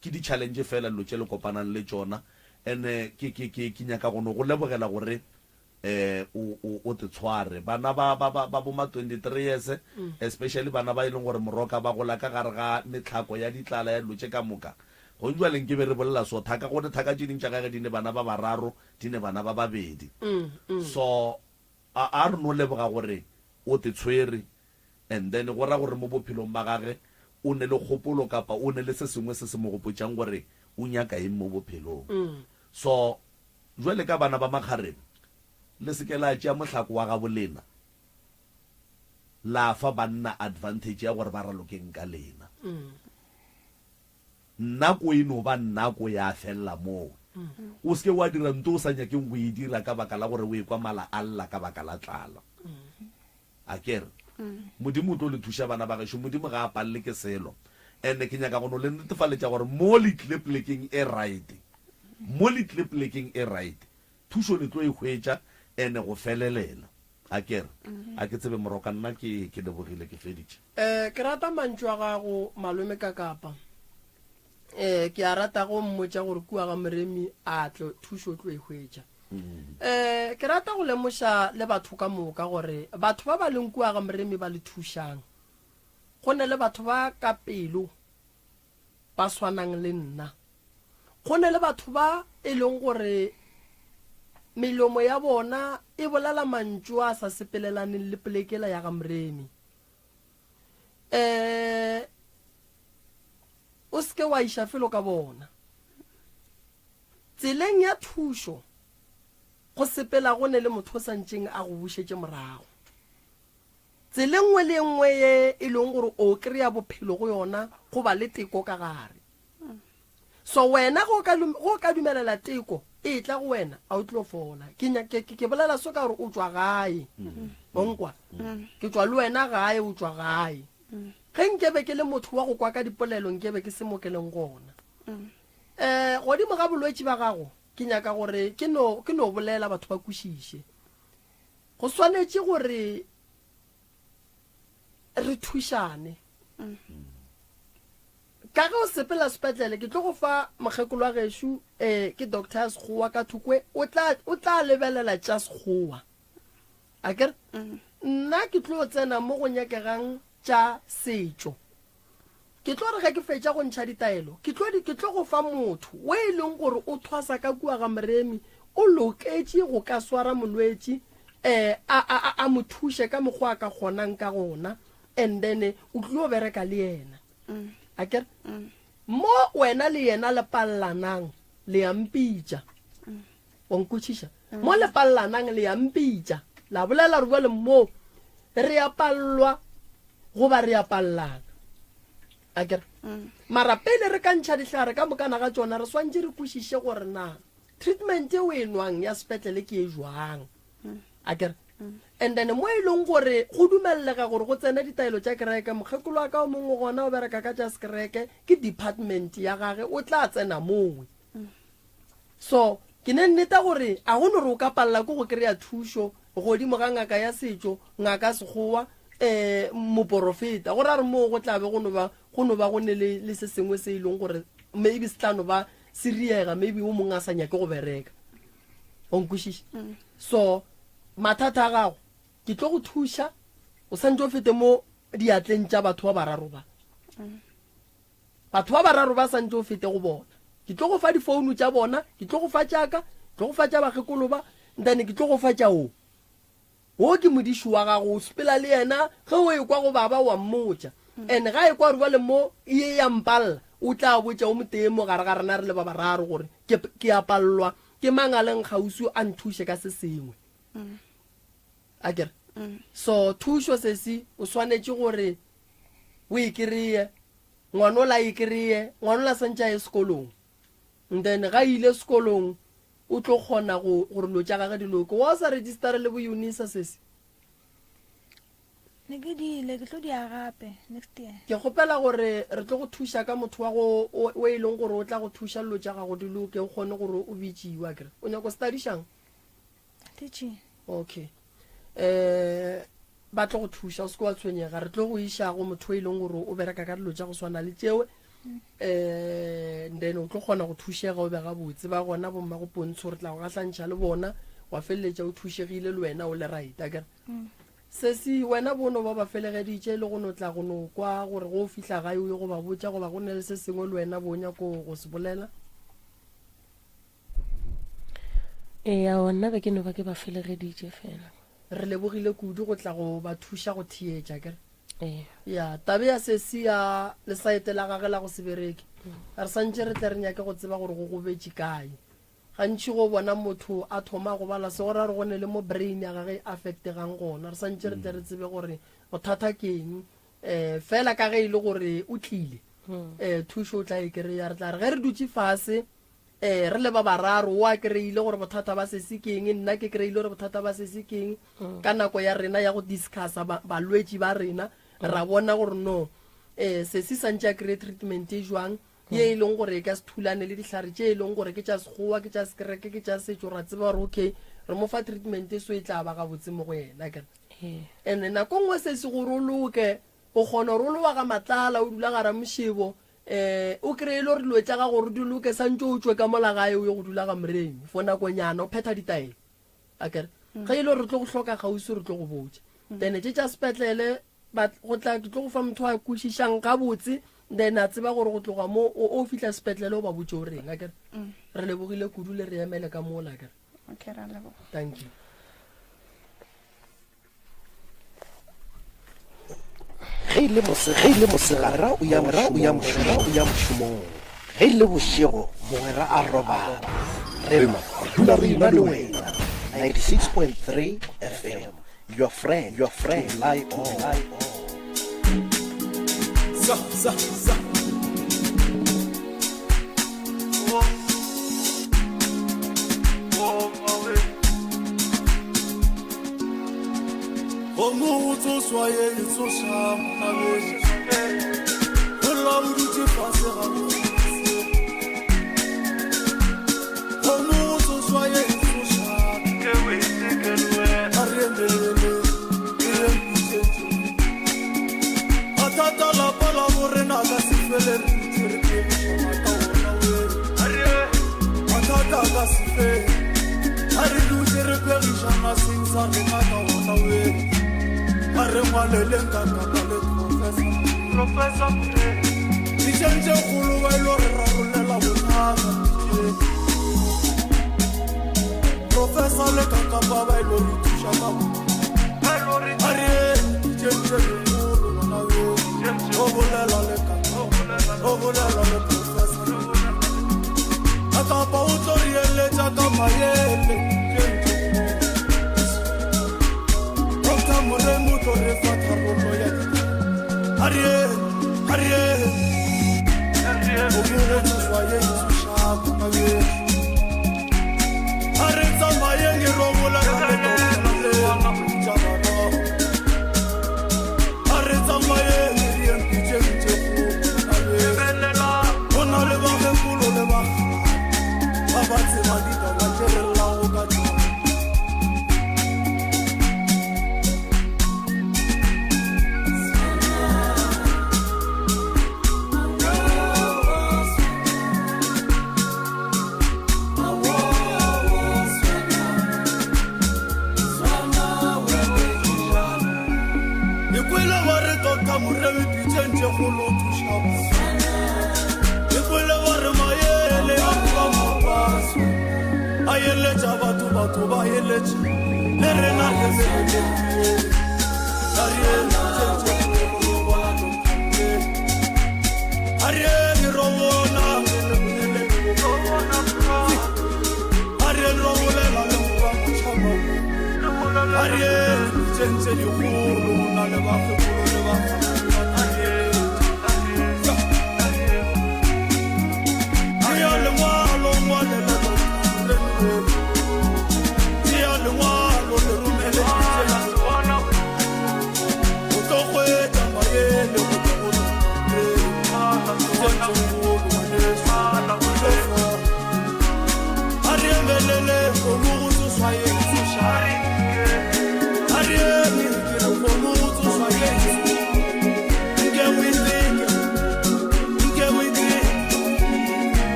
ke di challenge fela lo tšele kopanang le tšona ene ke nyaka go no go lebogela gore o te tshware bana ba boma 23 years especially bana ba e leng gore moroka ba gola ka gare ga metlhako ya ditlala ya lotše ka moka go jwaleng ke be re bolela so thaka gone thaka tše dintša gage di ne bana ba bararo di ne bana ba babedi so a re no leboga gore o te tshwere and then go ra gore mo bophelong ba gage o ne le kgopolo kapa o ne le se sengwe se se mo gopotšang gore o nyaka eng mo bophelong so jwale ka bana ba makgarebe le seke la tšea mohlako wa ga bolena la fa banna advantage ya gore ba ralokeng ka lena nako eno ba nako ya fella moo o seke wa dira nto o sa nyakeng go e dira ka baka la gore o ekwa mala alla ka baka la tlala a kere modimo o tlo le thuša bana ba gešo modimo ga a palele ke selo ande ke nyaka gono le netefaletša gore mo le tlile plekeng e right thuso le tlo e hwetša ene go felelela a kere a ke tsebe moroka nna ke lebogile ke feditše ke rata mantšu a gago malome ka kapa ke a rata go mmotša gore kua ga moremi a tlo thuso tlo e hwetša ke rata go lemoša le batho ka moka gore batho ba ba leng kua ga moremi ba le thušang go ne le batho ba ka pelo ba swanang le nna go ne le batho ba e leng gore melomo ya bona e bolela mantšu a sa sepelelaneng le polekela ya ga moremi o seke wa iša felo ka bona tseleng ya thušo go sepela go ne le motho o santšeng a go bušetše morago tsele nngwe le nngwe ye e leng gore o kry-a bophelo go yona go ba le teko ka gare so wena go ka dumelela teko e tla go wena a o tlo fola ke bolela so ka gore o tswa gae onkwa ke tswa le wena gae o tswa gae ge nkebe ke le motho wa go kwa ka dipolelo nkebe ke se mo ke leng gona godimo ga bolwetši ba gago ke nyaka gore ke no bolela batho ba kwešiše go swanetše gore re thušane ka ge o sepela sepetlele ke tlo go fa mokgekolo wa gešo ke doctor Sekgowa ka thokwe o tla lebelela tša Sekgowa a kere nna ke tlo tsena mo go nyakegang tša setšo ke tlo re ge ke fetša go ntšha ditaelo ke tlo go fa motho o e leng gore o thwasa ka kua ga moremi o loketše go ka swara molwetši a mo thuše ka mokgwa a ka kgonang ka gona and then o tlo bereka le yena a kere mo wena le yena le pallanang le ya mpitša o nkotšiša mo le pallanang le ya mpitša la bolela re bole mo re ya pallwa goba re ya pallana a kere mara pele re ka ntšha dihlare ka mokana ga tšona re swantše re kwešiše gore na treatment e o e nwang ya sepetlele ke e jwang a kere and then mo e leng gore go dumelega gore go tsena ditaelo tša kereke mokgekolo wa ka o mongwe gona o bereka ka tša sekereke ke department ya gage o tla tsena mongwe so ke ne nneta gore a go nore o ka palela ko go kry-a thušo godimo ga ngaka ya setšo ngaka Sekgowa moporofeta gore a re moo go tlabe go no ba go ne le se sengwe se e leng gore maybe se tla no ba se riega maybe o mongwe a sa nyake go bereka o nkwešiše so mathata a gago ke tlo go thuša o santse o fete mo diatleng tša batho ba bararo ba santse o fete go bona ke tlo go fa difounu tša bona ke tlo go fa tšaka ke tlo go fa tša bagekolo ba then ke tlo go fa tša o ke modiši wa gago o sepela le yena ge o e kwa go baba wa mmotša and ga e kwa re ba le mo e ya mpalela o tla botša o motee mo gare ga rena re le ba bararo gore ke a pallwa ke mang a leng kgausi a nthuše ka se sengwe a kere so thušo sesi o swanetše gore o e kry-e ngwana o la e kry-e ngwana o la santša ye sekolong then ga ile sekolong o tlo kgona gore lo tša gage diloko wa o sa registera le bo UNISA sesi ne ke diile ke tlo di ya gape next year ke kgopela gore re tlo go thuša ka motho wa go o e leng gore o tla go thuša lo tša gago diloke o kgone gore o bitšiwa kere o nyako studišang teaching okay ba tlo go thuša o seke wa tshwenyega re tlo go išago motho o e leng gore o bereka ka dilo tša go swana le tšewe then o tlo kgona go thušega o bega botse ba gona bomma go pontsho re tla go gahlantšha le bona wa feleletša o thušegile le wena o le right a kere sesi wena bono ba ba felegeditše le go no tla go no kwa gore go fihla gae o ye go ba botša goba go ne le se sengwe le wena bonya go se bolela ya ona be ke no ba ke ba felegeditše fela re lebogile kudu go tla go ba thuša go thietša kere ya tabe ya sesi ya lesaete la gage la go se bereke re santše re tle re nyake go tseba gore go gobetše kae gantši go bona motho a thoma go bala se gore a re go ne le mo brain ya gage affectegang gona re santše re tle re tsebe gore bothata ke eng fela ka ge e le gore o tlile thušo o tla e kry-a re tla re ge re dutše fase re le ba bararo o a kry-ile gore bothata ba sesi ke eng nna ke kry-ile gore bothata ba sesi ke eng ka nako ya rena ya go discussa balwetši ba rena ra bona gore no sesi santše a kry-e treatment e jwang ye e leng gore e ka se thulane le ditlhare tše e leng gore ke tša sekgowa ke tša sekereke ke tša setšo ra tseba gore okay re mo fa treatment e so e tla ba ga botse mo go yena kere and nako nngwe se se gore o loke o kgona gore o loba ga matlala o dula gara mošebo o kry-e le gore dilo tša ga gore di loke santse o tswe ka molagae o ye go dula ga moremi for nakonyana o phetha ditaele akere ga e le gore re tlo go hloka gausi re tlo go botse then tše tša sepetlele go tla ke tlo go fa motho a kwešišang ka botse then a tseba gore go tloga mo o fitlha sepetlele o ba botse o reng akere re lebogile kudu le re emele ka mola akere thank you ge ile mosegara o ya mošomong ge ile bošego mogwera a robala rema dula re ena le wena 96.3 FM your friend lie on za Omuto soye itosha mabezi Ola uruti pasera Omuto soye itosha kewe tekelwe arendele Atata la pala morena ga sifele tirke mata wala we Atata ga sifele Ari lutere perisha na sinsa mata wala we Aremwalele nkakabale professor Ichenje khulu wa ilore rarulela bonaka Professor le kakababa ilore tushaka Are ichenje khulu na we obulela le kakababa obulela le professor Akapa utoriele chakamayele Moremo tore fata romo ya Ariel Omuro tsoye tshaba maye Aretsa maye ni romo la Aretsa maye ni mpije Ona le ba kulo le ba Baba tsema dita ba terela o ka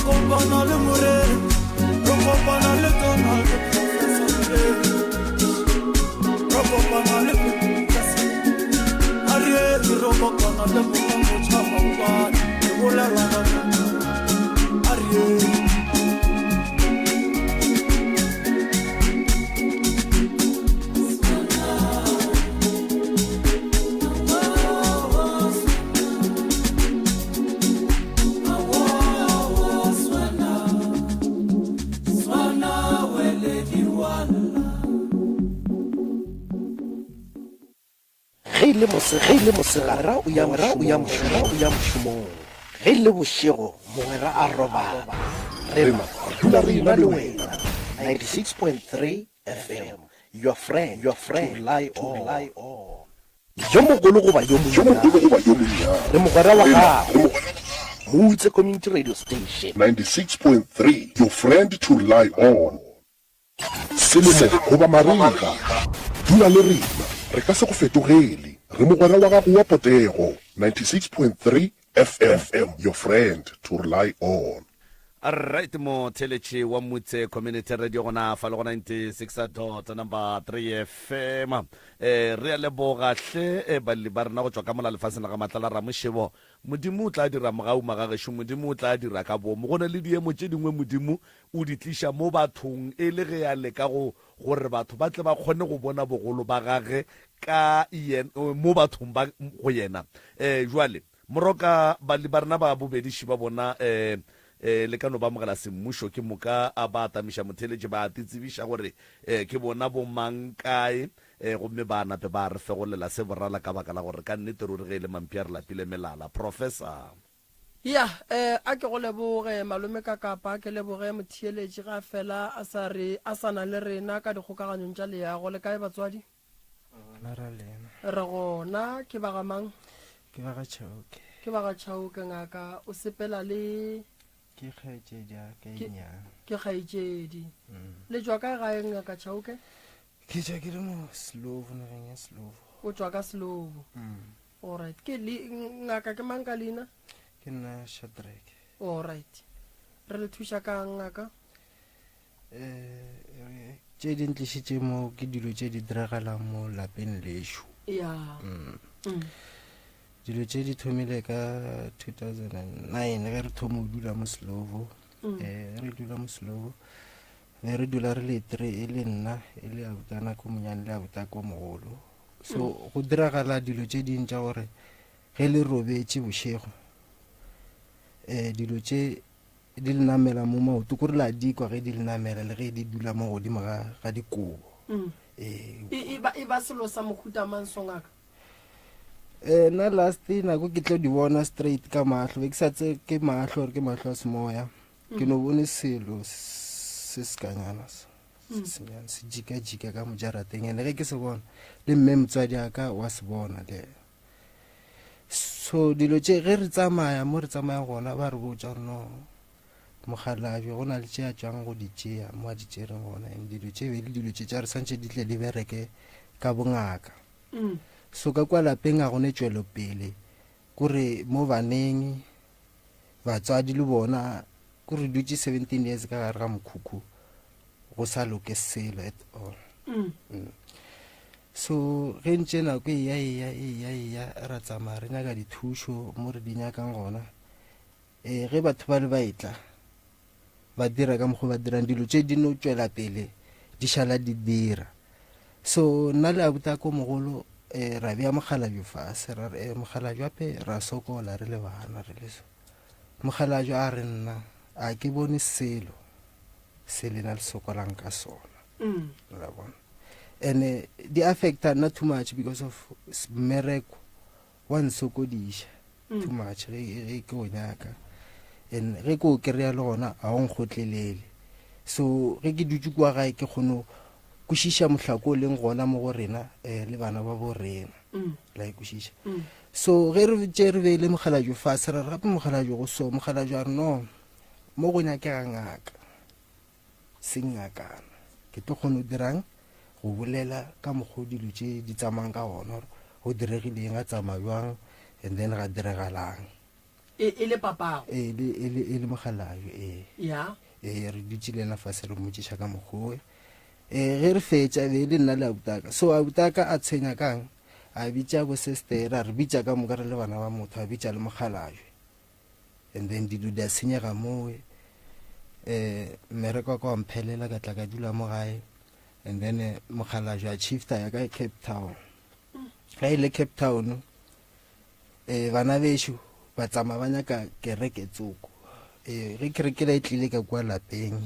Compana le more, compana le tonal, compana le kasi. Ariye compana le mo chama uba, bola la. Ariye. ge le mosegara o ya mošomong ge le bošego mogwera a robala rema dula re ena le wena 96.3 FM your friend to lie on yo mogolo goba yo monyane re mogwera wa gago Mutse Community Radio Station 96.3 your friend to lie on selemo goba mariga dula le rena re ka se go fetogele re mogwera wa gago wa potego 96.3 FM your friend to rely on. Alright, mo telechi wa Mutse Community Radio gona fa le go 96.3 FM re a leboga hle ba le ba rena go tswa ka mola lefatsheng la ga Matla ra Moshebo modimo o tla dira mogau magagesho modimo o tla dira ka bo mo gona le diemo tše dingwe modimo o di tlisha mo bathong e le ge ya le ka go gore batho ba tle ba kgone go bona bogolo ba gage ka mo bathong ba go yena jwale moroka ba le ba rena ba bobediši ba bona le ka no ba mogela semmušo ke moka a ba atamiša motheletše ba titsebiša gore ke bona bo mang kae gomme ba nape ba re fegolela se borala ka baka la gore ka nnete ruri ge e le mampia re lapile melala professor ya a ke go leboge malome ka kapa ke leboge motheletše ga fela a sa na le rena ka dikgokaganyong tša leago le kae batswadi re gona ke ba gamang ke ba ga Chauke ngaka o sepela le ke kgaetšedi a ka enyana ke kgaetšedi le tswa ka gae ngaka Chauke ke tša ke le mo Slovo nageng ya Slovo o tswa ka Slovo alright ke ngaka ke mang ka leina ke nna Shadrack alright re le thuša ka ngaka tše di ntlišitše mo ke dilo tše di diragalang mo lapeng lešo ya dilo tše di thomile ka 2009 ge re thomo o dula mo Slovo re dula mo Slovo re dula re le 3 e le nna e le abutana ko monyane le abuta ko mogolo so go diragala dilo tše dintša gore ge le robetše bošego dilo tše di le namela mo maoto kore la dikwa ge di le namela le ge di dula mo godimo ga dikobo e ba selo sa mohuta mansongaka na last nako ke tlo di bona straight ka mahlo be ke sa tse ke mahlo gore ke mahlo a semoya ke no bone selo se sekanyana se jika ka mojarateng ene ge ke se bona le mme motswadi aka wa se bona le so dilo tše ge re tsamaya mo re tsamaya gona ba re botša no mogalabje go na le tše a tšwang go di tšea mo a di tšereng gona dilo tše be le dilo tše tša re santšhe di tle di bereke ka bongaka so ka kwa lapeng a gone tšwelopele kore mo baneng batswadi le bona kore dutše 17 years ka gare ga mokhukhu go sa loke selo at all so ge ntše nako eya ra tsamaya re nyaka dithušo mo re di nyakang gona ge batho ba le ba etla ba dira ka mokgwa ba dirang dilo tše di no tšwela pele di šala di dira so nna le abuta ko mogolo ra bea mogalabjo fase ra re mogalabjo ape ra sokola re le bana re le so mogalabjo a re nna a ke bone selo se lena le sokolang ka sona la bona and di affecta not too much because of mmereko wa nsokodiša too much ge ke o nyaka and ge ke o kry-a le gona a o nkgotlelele so ge ke dutse kwa gae ke kgono kwešiša mohlako o leng gona mo go rena le bana ba bo rena la e kwešiša so ge re tše re beile mogalabjo fase ra gape mogalabjo go so mogalabjo a re no mo go nyakega ngaka se ngakana ke tlo kgone o dirang go go bolela ka mokgwa dilo tše di tsamayang ka gona gore go diregileng a tsamaya jwang and then ga diregalang e le papago e le mogalajo ya re dutse le ena fase re mmotsiša ka mokgwa ge re fetša be le nna le abutaka so abutaka a tshwenya kang a bitša bo sestera re bitša ka moka re le bana ba motho a bitša le mogalajo and then dilo di a senyega moe mmereko ka wa mphelela ka tla ka dula mo gae and then mogalajo a chiefta ya ka Cape Town ga ile Cape Town bana bešo ba tsamaya ba nyaka kereke tsoko ge kerekela e tlile ka kwa lapeng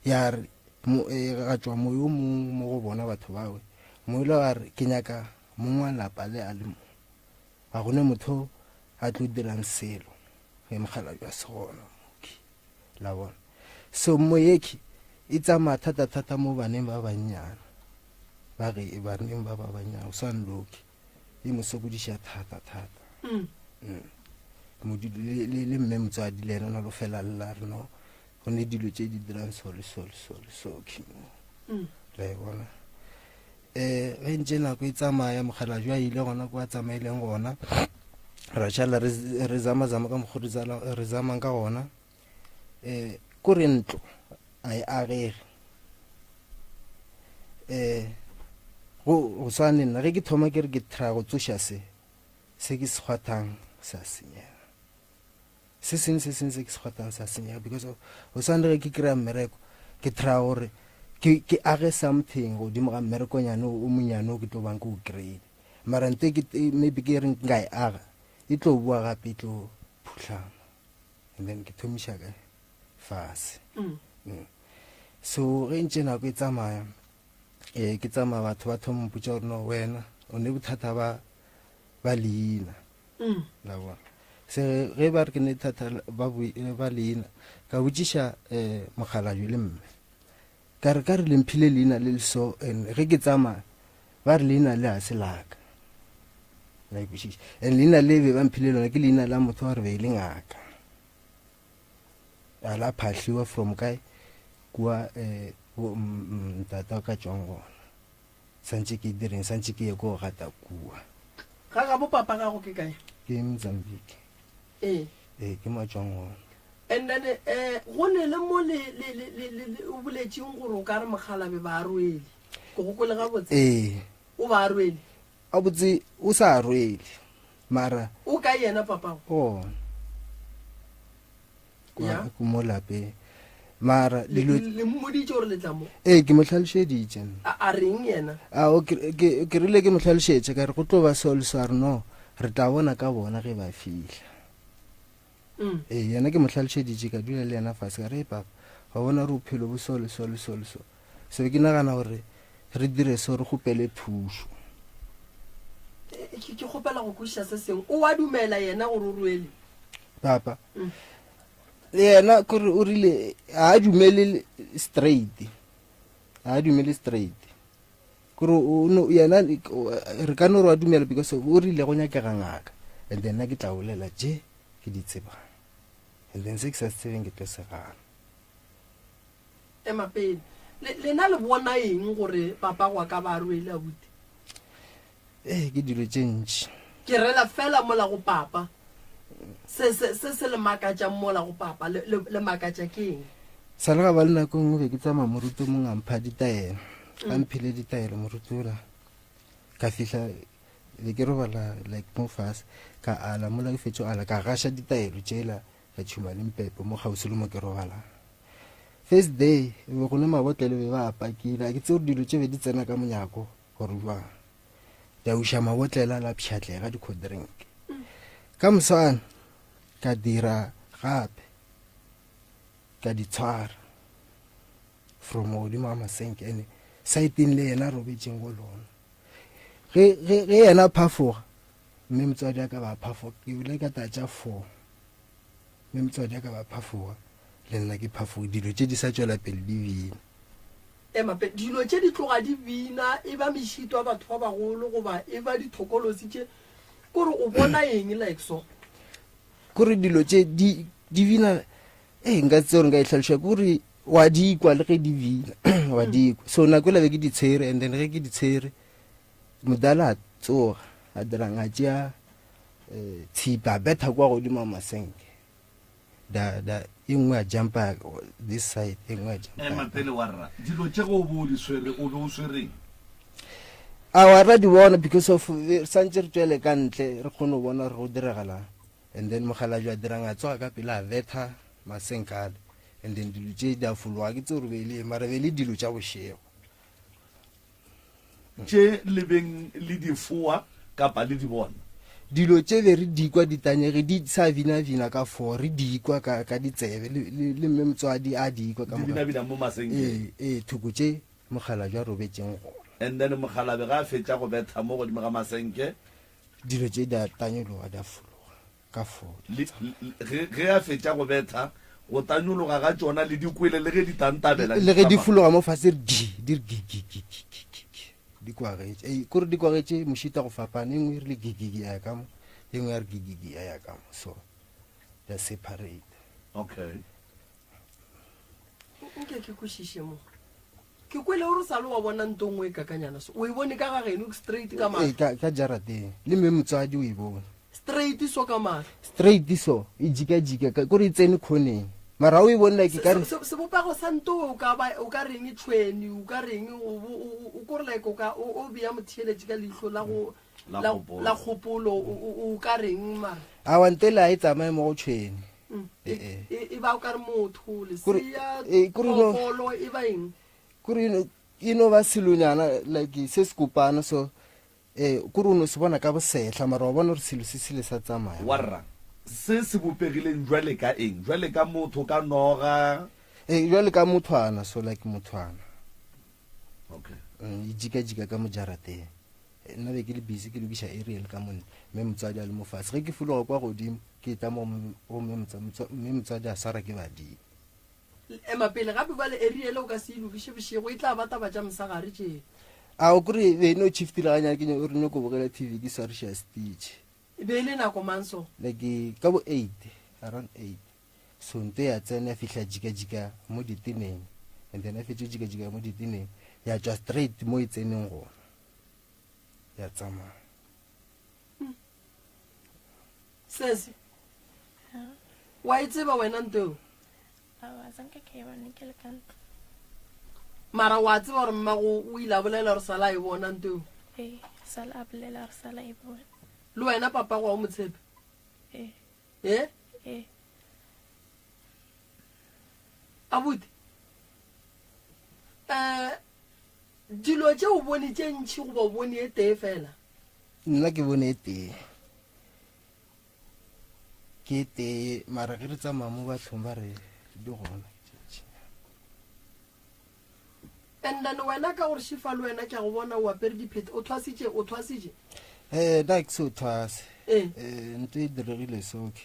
ya re ga tswa moyo mongwe mo go bona batho bawe moile wa re ke nyaka mongwe wa lapa le a le mo ga gone motho a tlo dirang selo ge mogala jwa segona la bona so moyeki e tsamaya thata mo baneng ba bannyana ba ge baneng ba bannyana o sanloki e mo sokodiša thata le mme motswadi le ena o na lo fela lla re no go ne dilo tše di dirang so re bona ge ntše nako e tsamaya mogala jwa ile gona ko a tsamaileng gona ra šala re zamazama ka mokgwa re zamang ka gona ko re ntlo a e agege go swane nna ge ke thoma ke re ke tra go tsoša se ke se kgwathang sa senyega se sengwe se ke se kgwathang sa senyega because go swane ge ke kry-a mmereko ke tra gore ke age something godimo ga mmerekonyane o monyane o ke tlo bang ke o kry-ile mara nte maybe ke re nka e aga e tlo bua gape e tlo phutlhama and then ke thomiša ka fase so ge ntše nako e tsamaya ke tsamaya batho ba thoma mpotša gore no wena o ne bothata ba leina la bona se ge ba re ke ne thata ba leina ka botšiša mogalajo le mme ka re lemphile leina le leso and ge ke tsamaya ba re leina le a se laka and leina le be ba mphile lona ke leina la motho wa re be e le ngaka a la phahliwa from kae kua ntata ka tšwang gona santse ke direng santse ke ye ko gata kua ga bo papa ga go ke kae ke Mozambique ke mo tšwang gona and then go ne le mo le o boletseng gore o ka re mogalabe ba rwele go go le ga botse o ba rwele a botse o sa rwele mara o ka yena papa ya ko mo lapeng mara le mmoditše gore le tla mo ke mo tlhalošeditše a reng yena ke rile ke mo tlhalošetše ka re go tlo ba solo sa re no re tla bona ka bona ge ba fihla yena ke mo tlhalošeditše ka dula le yena fase ka re papa ga bona re bophelo bo so so ke nagana gore re dire so re gopele thušo ke gopela go kwešiša se sengwe o wa dumela yena gore o rwele papa yena kore o rile a dumele straight kore yena re ka no re wa dumela because o rile go nyakega ngaka and then ke tla bolela je ke di tsebang and then 6 as 7 ke tlo segana mapele lena le bona eng gore papa wa ka ba rwele a buti ke dilo tše ntši ke rela fela mola go papa se le makatša mola go papa le makatša ke eng sa le ga ba le nako nngwe be ke tsamaya moruto mongwe a mpha ditaelo a mphile ditaelo morutola ka fihla be ke robala like mo fase ka ala mola ke fetšo ala ka gaša ditaelo tšela ka tšhuma le mpepe mo gausi le mo ke robalang first day be gone mabotlele be ba apakile a ke tse gore dilo tše be di tsena ka monyako gore jwang di auša mabotlela la pšhatlega di-codrink ka moswane ka dira gape ka di tshwara from godimo a masenke ene saeteng le yena robetseng go lona ge yena phafoga mme motswadi a ka ba phafoga ke bile ka tatša 4 mme motswadi a ka ba phafoga le nna ke phafoga dilo tše di sa tšwela pele di bina mape dilo tše di tloga di bina e ba mešito a batho ba bagolo goba e ba dithokolosi tše kore o bona eng like so kore dilo tše di bina nka tse gore nka e tlhaloša kore wa dikwa le ge di vila wa dikwa so nako le be ke di tshere and then ge ke di tshere modala a tsoga a dirang a tšea tshipa betha kwa godimo masenke da e nngwe a jumpa this side e nngwe a jumpa Mapele wa rra dilo tse go bo di swere o be o swereng a wa ra di bona because of santse re tswele ka ntle re kgone go bona re go diregala and then mogala jwa dirang a tsoga ka pele a betha masenkale and then dilo tse di a folwa ke tse re beile mara be le dilo tša bošego tse lebeng le di foa kapa le di bona dilo tse be re dikwa ditanyege di sa vina ka fo re dikwa ka ditsebe le mme motswadi a dikwa ka di bina mo masenkeng thuko tse mogala jwa robetseng go and then mogala be ga fetša go betha mo godimo ga masenke dilo tse di a tanyologa di a fologa ka fo ge a fetša go betha go tanyologa ga tsona le dikwele le ge di tantabela le ge di fologa mo fase di re di kwagetse kore di kwagetse mošita go fapana engwe e rile gigigi a ya kamo engwe ya re gigigi a ya kamo so they separate okay nke ke kwešiše mo ke kwele o re sa le wa bona ntongwe e kakanyana so o e bone ka ga geno straight ka mare ka jarateng le mme motswadi o e bone straight so ka mare straight so e jika kore e tsene khoneng mara o e bone like ka sebopego sa nto o ka reng tshweni o ka reng o kore like o bea motheletše ka leitlho la kgopolo o ka reng mara a wantela a e tsamaye mo go tshweni e ba o ka re motho lesia phoofolo e ba eng kore e no ba selonyana like se se kopana so kore o no se bona ka bosetlha mara wa bona gore selo se sele sa tsamaya warra se se bopegileng jwale ka eng jwale ka motho ka noga jwale ka mothwana so like mothwana okay e jika ka mojarateng nna be ke le busy ke lokiša ariel ka monne mme motswadi a le mofase ge ke fologa kwa godimo ke tla mo mme motswadi a swara ke badimo emapele gape ba le ariel o ka se ilokiše bošego e tla bataba tša mosagare tšee a o kore beno chiftilaganya ke o re nyako bogela tv ke swariša stitch e be le nako manso like ka bo 8 around 8 so nto ya tsena ya fihla jika mo diteneng and then a fetše jika mo diteneng ya tšwa straight mo e tseneng gona ya tsamaya sese wa e tseba wena nteo mara wa tseba gore mmago o ile a bolela gore sala e bona nteo le wena papa go a motshepe abuti dilo tše o bone tše ntšhi goba o bone e tee fela nna ke bone e tee ke tee mara ge re tsamaya mo bathong ba re di gona and then wena ka gore šifa le wena ke go bona o apere diphete o thwasitše na ke se o thwase nto e diregile soke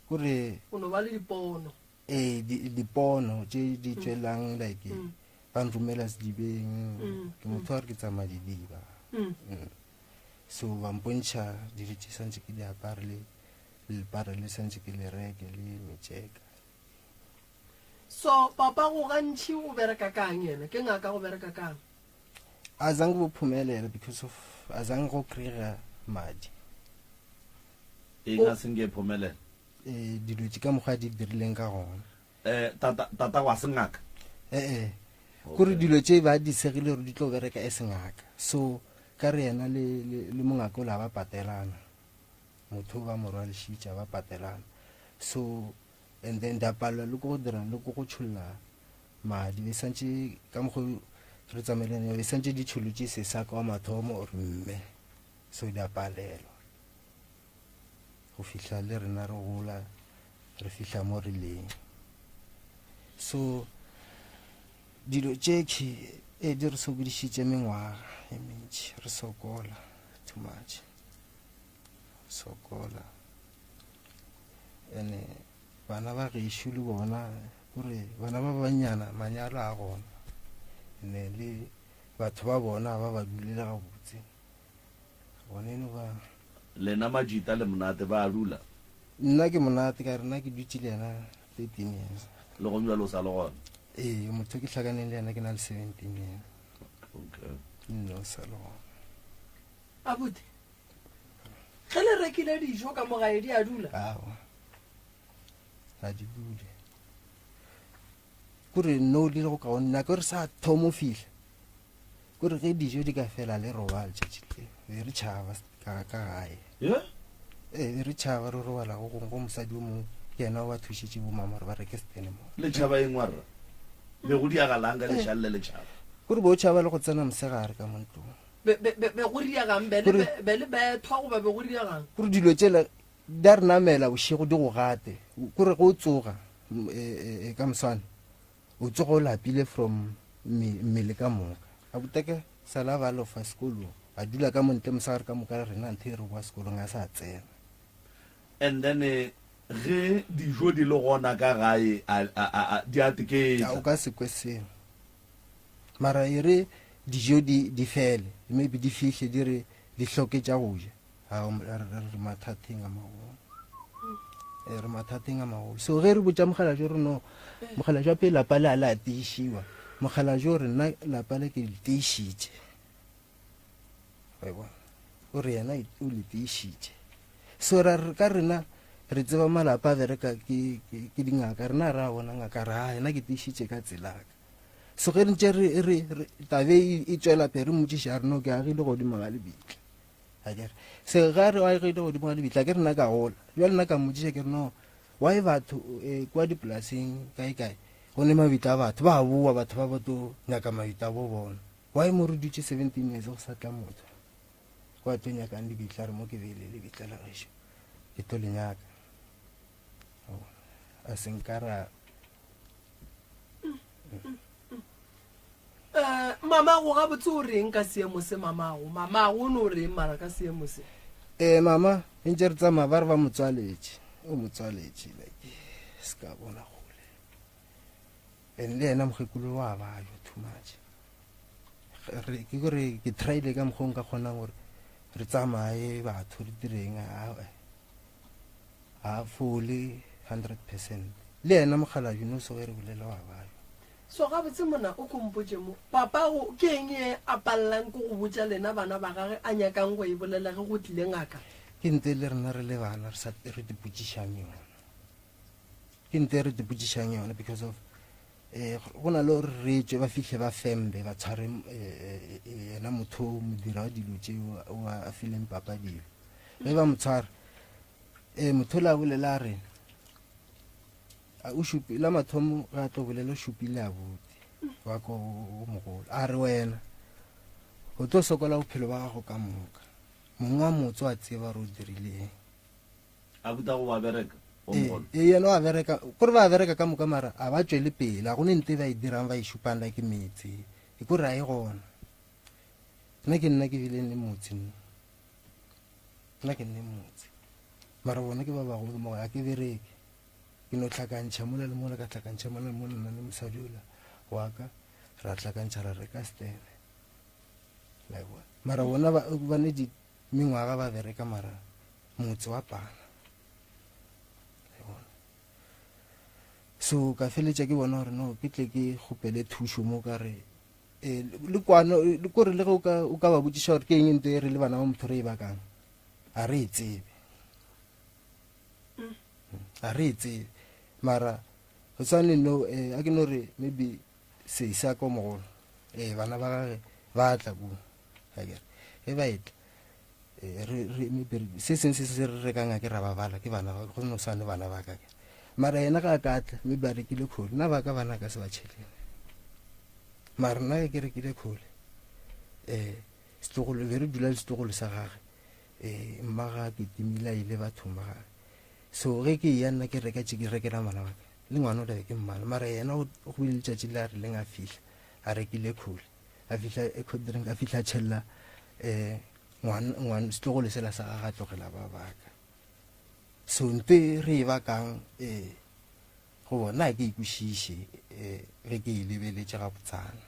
kore o no ba le dipono dipono tše di tswelang like ba nromela sedibeng ke motho wa re ke tsamaya didiba so ba mpontšha dilo tše santse ke di apare le lepare le santse ke le reke le metšeka so papa go gantšhi o bereka kang yena ke ngaka go bereka kang a zange bophumelela because of a zange go kry-ega madi eng a senge phumelela dilo tše ka mokgwa di dirileng ka gona tata wa sengaka kore dilo tše ba di segile gore di tlo bereka e sengaka so ka re yena le mongaka o la ba patelana motho ba morwa lešitša ba patelana so and then di apalelwa le ko go dirang le ko go tšholola madi be santse ka mokgwa re tsamaelane be santse di tšholotše sesaka wa mathomo ore mme so di apalelwa go fihla le rena re gola re fihla mo releng so dilo tšeke di re sokodišitše mengwaga e mentši re sokola too much sokola ene bana ba gešo le bona gore bana ba banyana manyalo a gona ene le batho ba bona ba ba dulela gabotse bona eno ba lena majita le monate ba a dula nna ke monate ka re nna ke dutse le yena 13 years le go nywa lo sa le gona motho ke tlhakaneng le yena ke na le 17 yena okay no sa le gona abuti ge le rekile dijo ka mogae di a dula awa ga di dule kore no le go ka onna ke re sa thomo fihle kore ge dijo di ka fela le robal tšatši le re tšhaba ka gae re tšhaba re robala go go mosadi o mongwe ke yena o ba thušitše bomama gore ba reke stene mo le tšhaba eng warra be go diagalanga le šalle le tšhaba kore bo tšhaba le go tsena mosegare ka montlong be go riagang be le bethwa goba be go riagang kore dilo tsela di a re namela bošego di go gate kore go o tsoga ka moswane o tsoga o lapile from mmele ka moka a boteke sala ba lofa sekolong a dula ka montle mosagare ka moka rena ntho e re boa sekolong a sa tsena and then ge dijo di le gona ka gae di a teketša o ka sekwe seo mara e re dijo di fele maybe di fihle di re di hloke tša go ja re mathateng a magolo re mathateng a magolo so ge re botša mogala jo re no mogala jo pe lapa le a le a teišiwa mogala jo re nna lapa le ke le teišitše o re yena o le teišitše so ka rena re tseba malapa a bereka ke dingaka rena re a bona ngaka re a ena ke teišitše ka tselaka so ge ntše tabe e tswela pe re motšiša re no ke agile godimo ga lebitla akere se ga re wa agile godimo ga lebitla ke rena ka gola jwale nna ka motšiša ke re no why batho kwa dipolaseng kae go ne mabita a batho ba boa batho ba boto nyaka mabita a bo bona why mo re dutše 17 years go sa tla motho kwa tlo nyakang lebitla re mo ke beile lebitla la gešo ke to lenyaka a senkara mamago ga botse o reng ka seemo se mamago o ne o reng mara ka seemo se mama ntse re tsamaya ba re ba motswaletše o motswaletše like se ka bona gole and le yena mokgekolo wa bajo too much ke gore ke traile ka mokgong ka kgonang gore re tsamaye batho re direng a fole 100% le yena mogala juno so ge re bolela wa bajo so ga botse mona o kompotse mo papa go ke eng e a pallang ko go botsa lena bana ba gage a nyakang go e bolela ge go tlile ngaka ke nte le rena re le bana re dipotsišang yona ke nte re dipotsišang yona because of go na le gore re tswe ba fitlhe ba fembe ba tshware yena motho modira wa dilo tseo a fileng papa dilo ge ba motshware motho la bolela a rena la mathomo ga tlo bolela o šupile a botse wa ko mogolo a re wena o tlo sokola bophelo ba gago ka moka mongwe wa motse wa tseba re o dirileng a buta go ba bereka o mogolo yena wa bereka kore ba bereka ka moka mara a ba tswele pele a gone nte ba e dirang ba e šupang like metse e kore a e gona nna ke bile ne motse nna ke nne motse mara bona ke ba bagolo mo ga ke bereke ke no tlhakantšha mola le mola ka tlhakantšha mola le mola nna le mosadiola wa ka ra tlhakantšha ra reka stene mara bona ba ne mengwaga ba bereka mara motse wa pana so ka feletša ke bona gore no ke tle ke gopele thušo mo ka re le kore le ge o ka ba botsiša gore ke eng nto e re le bana ba motho re e bakang a re e tsebe mara go tshwane no a ke no re maybe se isa ko mogolo bana ba gage ba tla ku akere e ba etla se sengwe se se re rekang a ke ra ba bala ke bana ba go no swane bana ba ka mara yena ka katla maybe a rekile khole nna ba ka bana ka se ba tšhelele mara nna ke rekile khole setlogolo be re dula le setlogolo sa gage mmaga ke timila ile bathong ba gage so ge ke ya nna ke reka tše ke rekela ngwana wa ka le ngwana o dabe ke mmala mara yena go bile letšatši le a rileng a fihla a rekile khole a fihla ecodrang a fihla a tšhelela ngwana setlogolo sela sa gaga tlogela ba baka so nte re e bakang go bona ke ikušiše ge ke e lebeletše ga botsana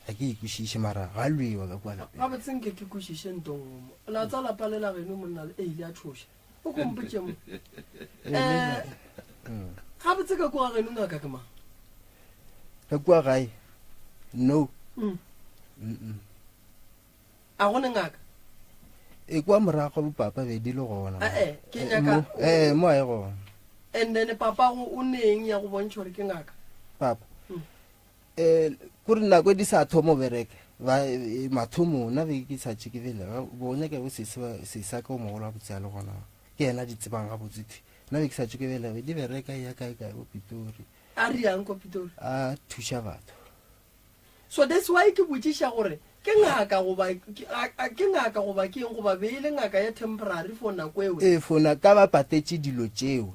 ga ke ikušiše mara ga lwewa ka kua lapeng ga botsenke ke kwešiše ntong la tsa lapa le la geno monna e ile a tshoša o kompotse mo ga botse ka kwa geno ngaka ke mang ka kua gae no a gone ngaka e kwa morago bopapa be di le gona ke nyaka mo a e gona and then papa o neng ya go bontšha gore ke ngaka papa kore nako di sa thomo bereke mathomo na be ke sa tšhe ke bele bonya ke go sesa ka o mogolo a botse a le gona ke ena di tsebang ga botseti na be ke sa tšhe ke bele di bereka ya kae go Pitori a re yang ko Pitori a thuša batho so that's why ke botsiša gore ke ngaka goba ke eng goba beile ngaka ya temporary for nako eo fona ka ba patetše dilo tšeo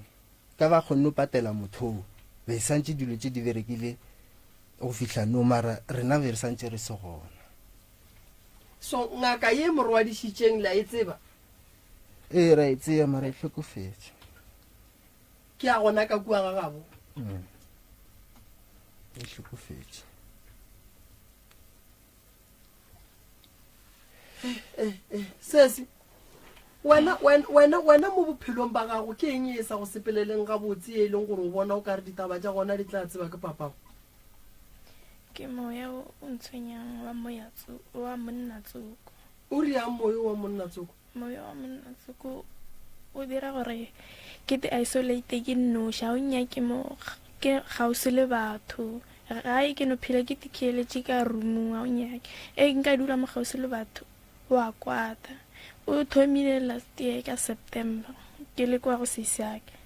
ka ba kgonne o patela mothoo be santše dilo tše di berekile go fihla no mara rena be re santše re se gona so ngaka ye morwadišitšeng la e tseba ra e tseya mara e hlokofetše ke a gona ka kua ga gabo e hlokofetše sesi wena mo bophelong ba gago ke eng e sa go sepeleleng ga botse e leng gore o bona o ka re ditaba tša gona di tla tseba ke papago ke moya o ntshwenyang wa monnatsoko o riang moyo wa monnatsoko moya wa monnatsoko o dira gore ke di-isolate ke nnoša o nyake mo ke gausi le batho gae ke no phela ke tikheletše ka roomong ga o nyake nka dula mo gausi le batho wa kwata o thomile last year ka September ke le kwa go sesaka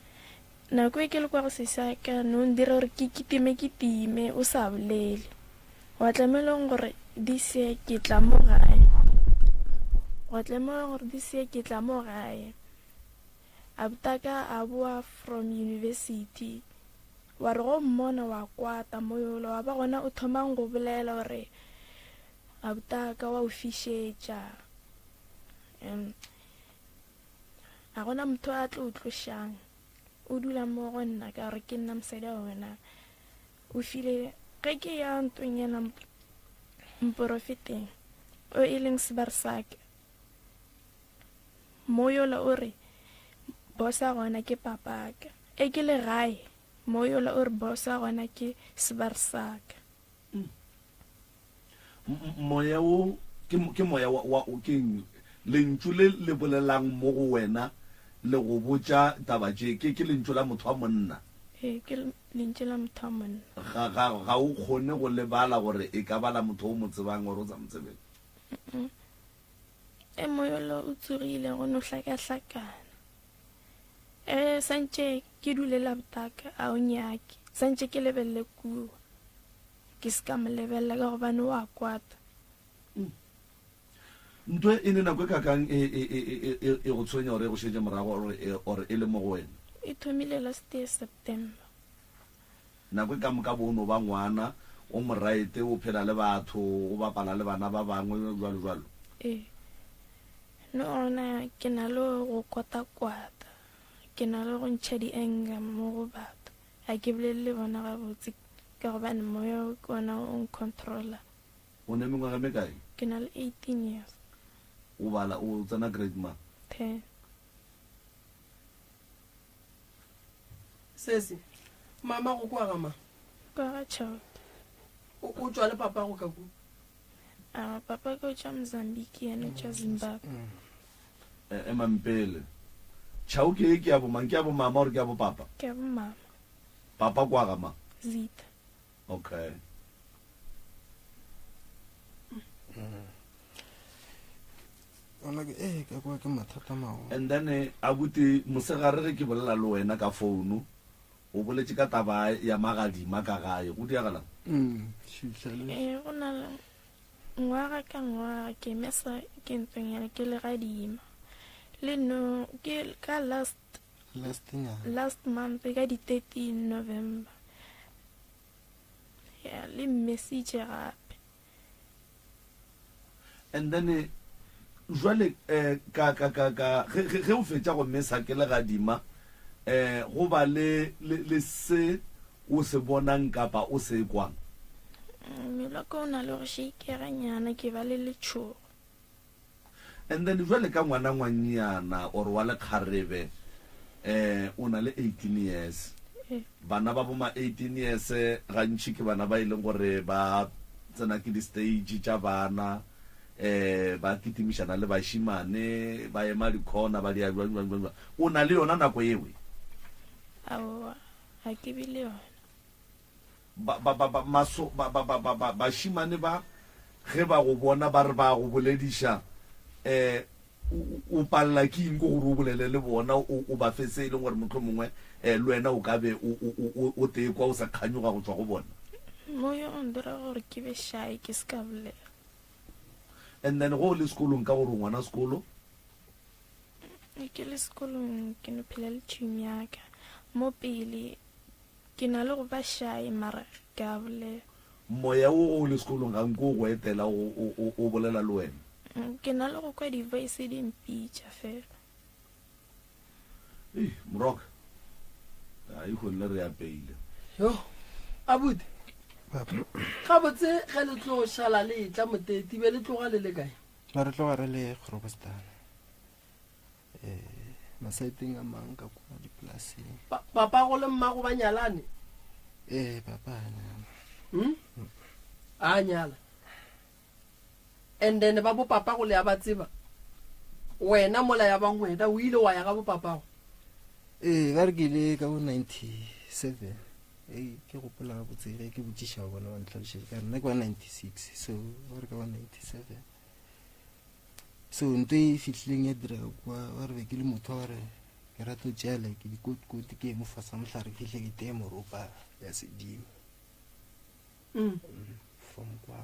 nako e ke le kwa go sesaka no ndira gore ke kitime o sa bolele wa tlameleng gore this year ke tla mo gae abutaka a boa from university wa re go mmona wa kwata moyolo wa ba gona o thomang go bolela gore abutaka wa o fišetša a gona motho a tlo o tlošang o dula mo go nna ka gore ke nna mosadi wa wena o file ge ke ya ntong yana mporofeteng o e leng sebarsake moyola o re bosa gona ke papaka ke le gae moyola o re bosa gona ke sebarsaka moya o ke moya wa o keng lentšu le bolelang mo go wena le go botša taba tše ke lentšu la motho wa monna ke lentšu la motho wa monna ga o kgone go lebala gore e ka bala motho o mo tsebang gore o tsa motsebeng moyolo o tsogile go no hlakahlakana santše ke dulela botaka a o nyake santše ke lebelele kuo ke se ka mo lebelela ka gobane wa kwata ntho e ne nako e kakang e go tshwenya gore e go šetse morago ore e le mo go wena e thomile last year September nako e ka moka bono ba ngwana o moraete o phela le batho o bapala le bana ba bangwe jwalo no ona ke na le go kwata ke na le go ntšha dienga mo go batho a ke bolelele bona gabotse ka gobane moya ke ona o ncontrola o ne mengwaga mekae ke na le 18 years o bala o tsena grade ma 10 sesi mama go kwa gama kwa ga chao o tswa le papa go ka ku papa ko tswa Mozambique ene tswa Zimbabwe mampele chao ke ya bo mang ke ya bo mama or ke ya bo papa ke ya bo mama papa kwa gama Zita okay ona ke ka kwa ke mathata mao and then abuti mosegare ke bolela le wena ka phone o boletse ka taba ya magadima ka gae go diagalang go na le ngwaga ka ngwaga ke mesa ke ntong yana ke le gadima le no ke ka last month ka di 13 November le message gape and then jwale ge o fetša go mesa ke le gadima go ba le se o se bonang kapa o se kwang meloko o na le go shakeranyana ke ba le letšhogo and then jwale ka ngwana ngwannyana or wa le kgarebe o na le 18 years bana ba boma 18 years gantši ke bana ba e leng gore ba tsena ke di-stage tša bana ba kitimišana le bašimane ba ema di-corner ba o na le yona nako ewe aowa ga ke bile yona bašimane ba ge ba go bona ba re ba go bolediša o palela ke eng ko gore o bolele le bona o ba fe se e leng gore motlho mongwe le wena o ka be o tee kwa o sa kganyoga go tswa go bona mo yo o ndira gore ke be shy ke se ka bolela and then go le sekolong ka gore ngwana sekolo ke le sekolong ke no phela le tšhomi yaka mo pele ke na le go ba shy mara ke a bolela moya o le sekolong ga nko go etela o bolela le wena ke na le go kwa di-voice dimpitša fela moroka a ikgonne re apeile yo abuti ga botse ge le tlo šala le tla moteti be le tloga le le kae ba re tloga re le Groblersdal masaeteng a mang ka kwa dipolaseng papa go le mmago ba nyalane papa a nyala a nyala and then ba bo papa go le ya ba tseba wena mola ya bang wena o ile wa ya ga bo papago ba re ke ile ka bo 97 ke gopola ga botsege ke botšiša bona wa ntlhalošetša ka nna ke wa 96 so ba re ka wa 97 so nto e fitlhileng ya dira kwa ba re be ke le motho wa re ke rata o tšea like dikotikoti ke mo fasa motlhare ke fitlhe ke tee moropa ya sedimo from kwa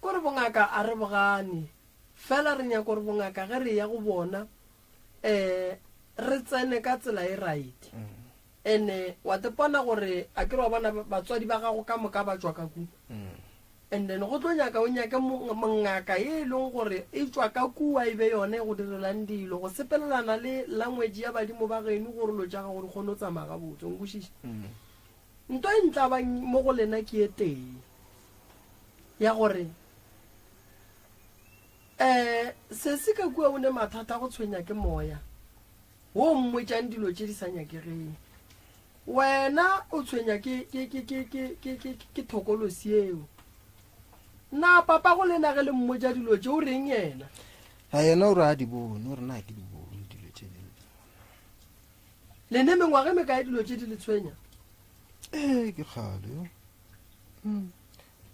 ko re bongaka a re bogane fela re nyaka gore bongaka ge re ya go bona re tsene ka tsela e right ene wa tepona gore a ke re wa bona batswadi ba gago ka moka ba tswa ka ku and then go tlo nyaka o nyake mongaka e leng gore e tswa ka kua e be yone go direlang dilo go sepelelana le language ya badimo ba geno gore lo tša gago di kgone o tsamaya ga botse nkwešiša nto e ntla ba mo go lena ke e teng ya gore se se ka kua o ne mathata go tshwenya ke moya wo mmwetšang dilo tše di sa nyakegeng wena o tshwenya ke thokolosi eo na papa go lena ge le mmotša dilo tše o reng yena a yena o re a di bone o re na ke di bone dilo tše lene mengwage me kae dilo tše di le tshwenya ke kgale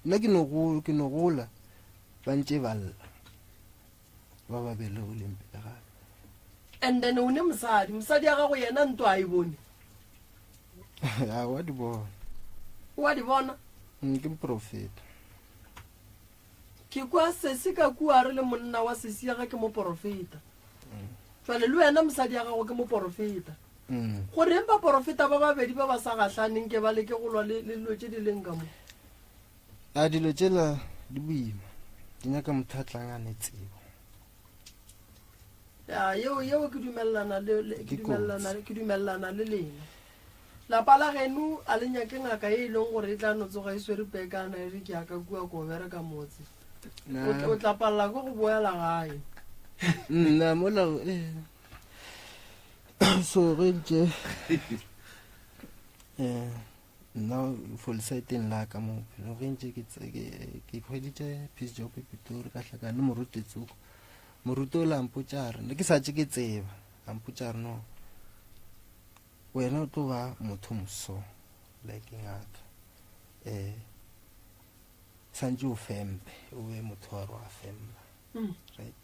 nna ke no gola ba ntše balla ba babele go lempele gape and then o ne mosadi ya gago yena nto a e bone a wa di bona wa di bona ke moprofeta ke kwa sesi ka kua re le monna wa sesi ya ga ke moprofeta jwale le wena mosadi ya gago ke moprofeta gore ba profeta ba babedi ba ba sa gatlhaneng ke ba le ke go lwa le dilo tše di leng ka mo a dilo tšela di boima di nyaka motho a tlangane tsebo yeo ke dumelelana le lena lapa la geno a le nyake ngaka e leng gore e tla no tsoga e swere pekana e re ke aka kua ko bereka motse o tla palela ko go boela gae nna mola so re ntše nna folsaeteng la ka mo phelo re ntše ke kgweditše peace job Pitori ka hlakane morutetsuko moruto o lampotšare ne ke sa tše ke tseba lampotšare no wena o tlo ba motho moso like ngaka santse o fempe o be motho wa re wa fempa right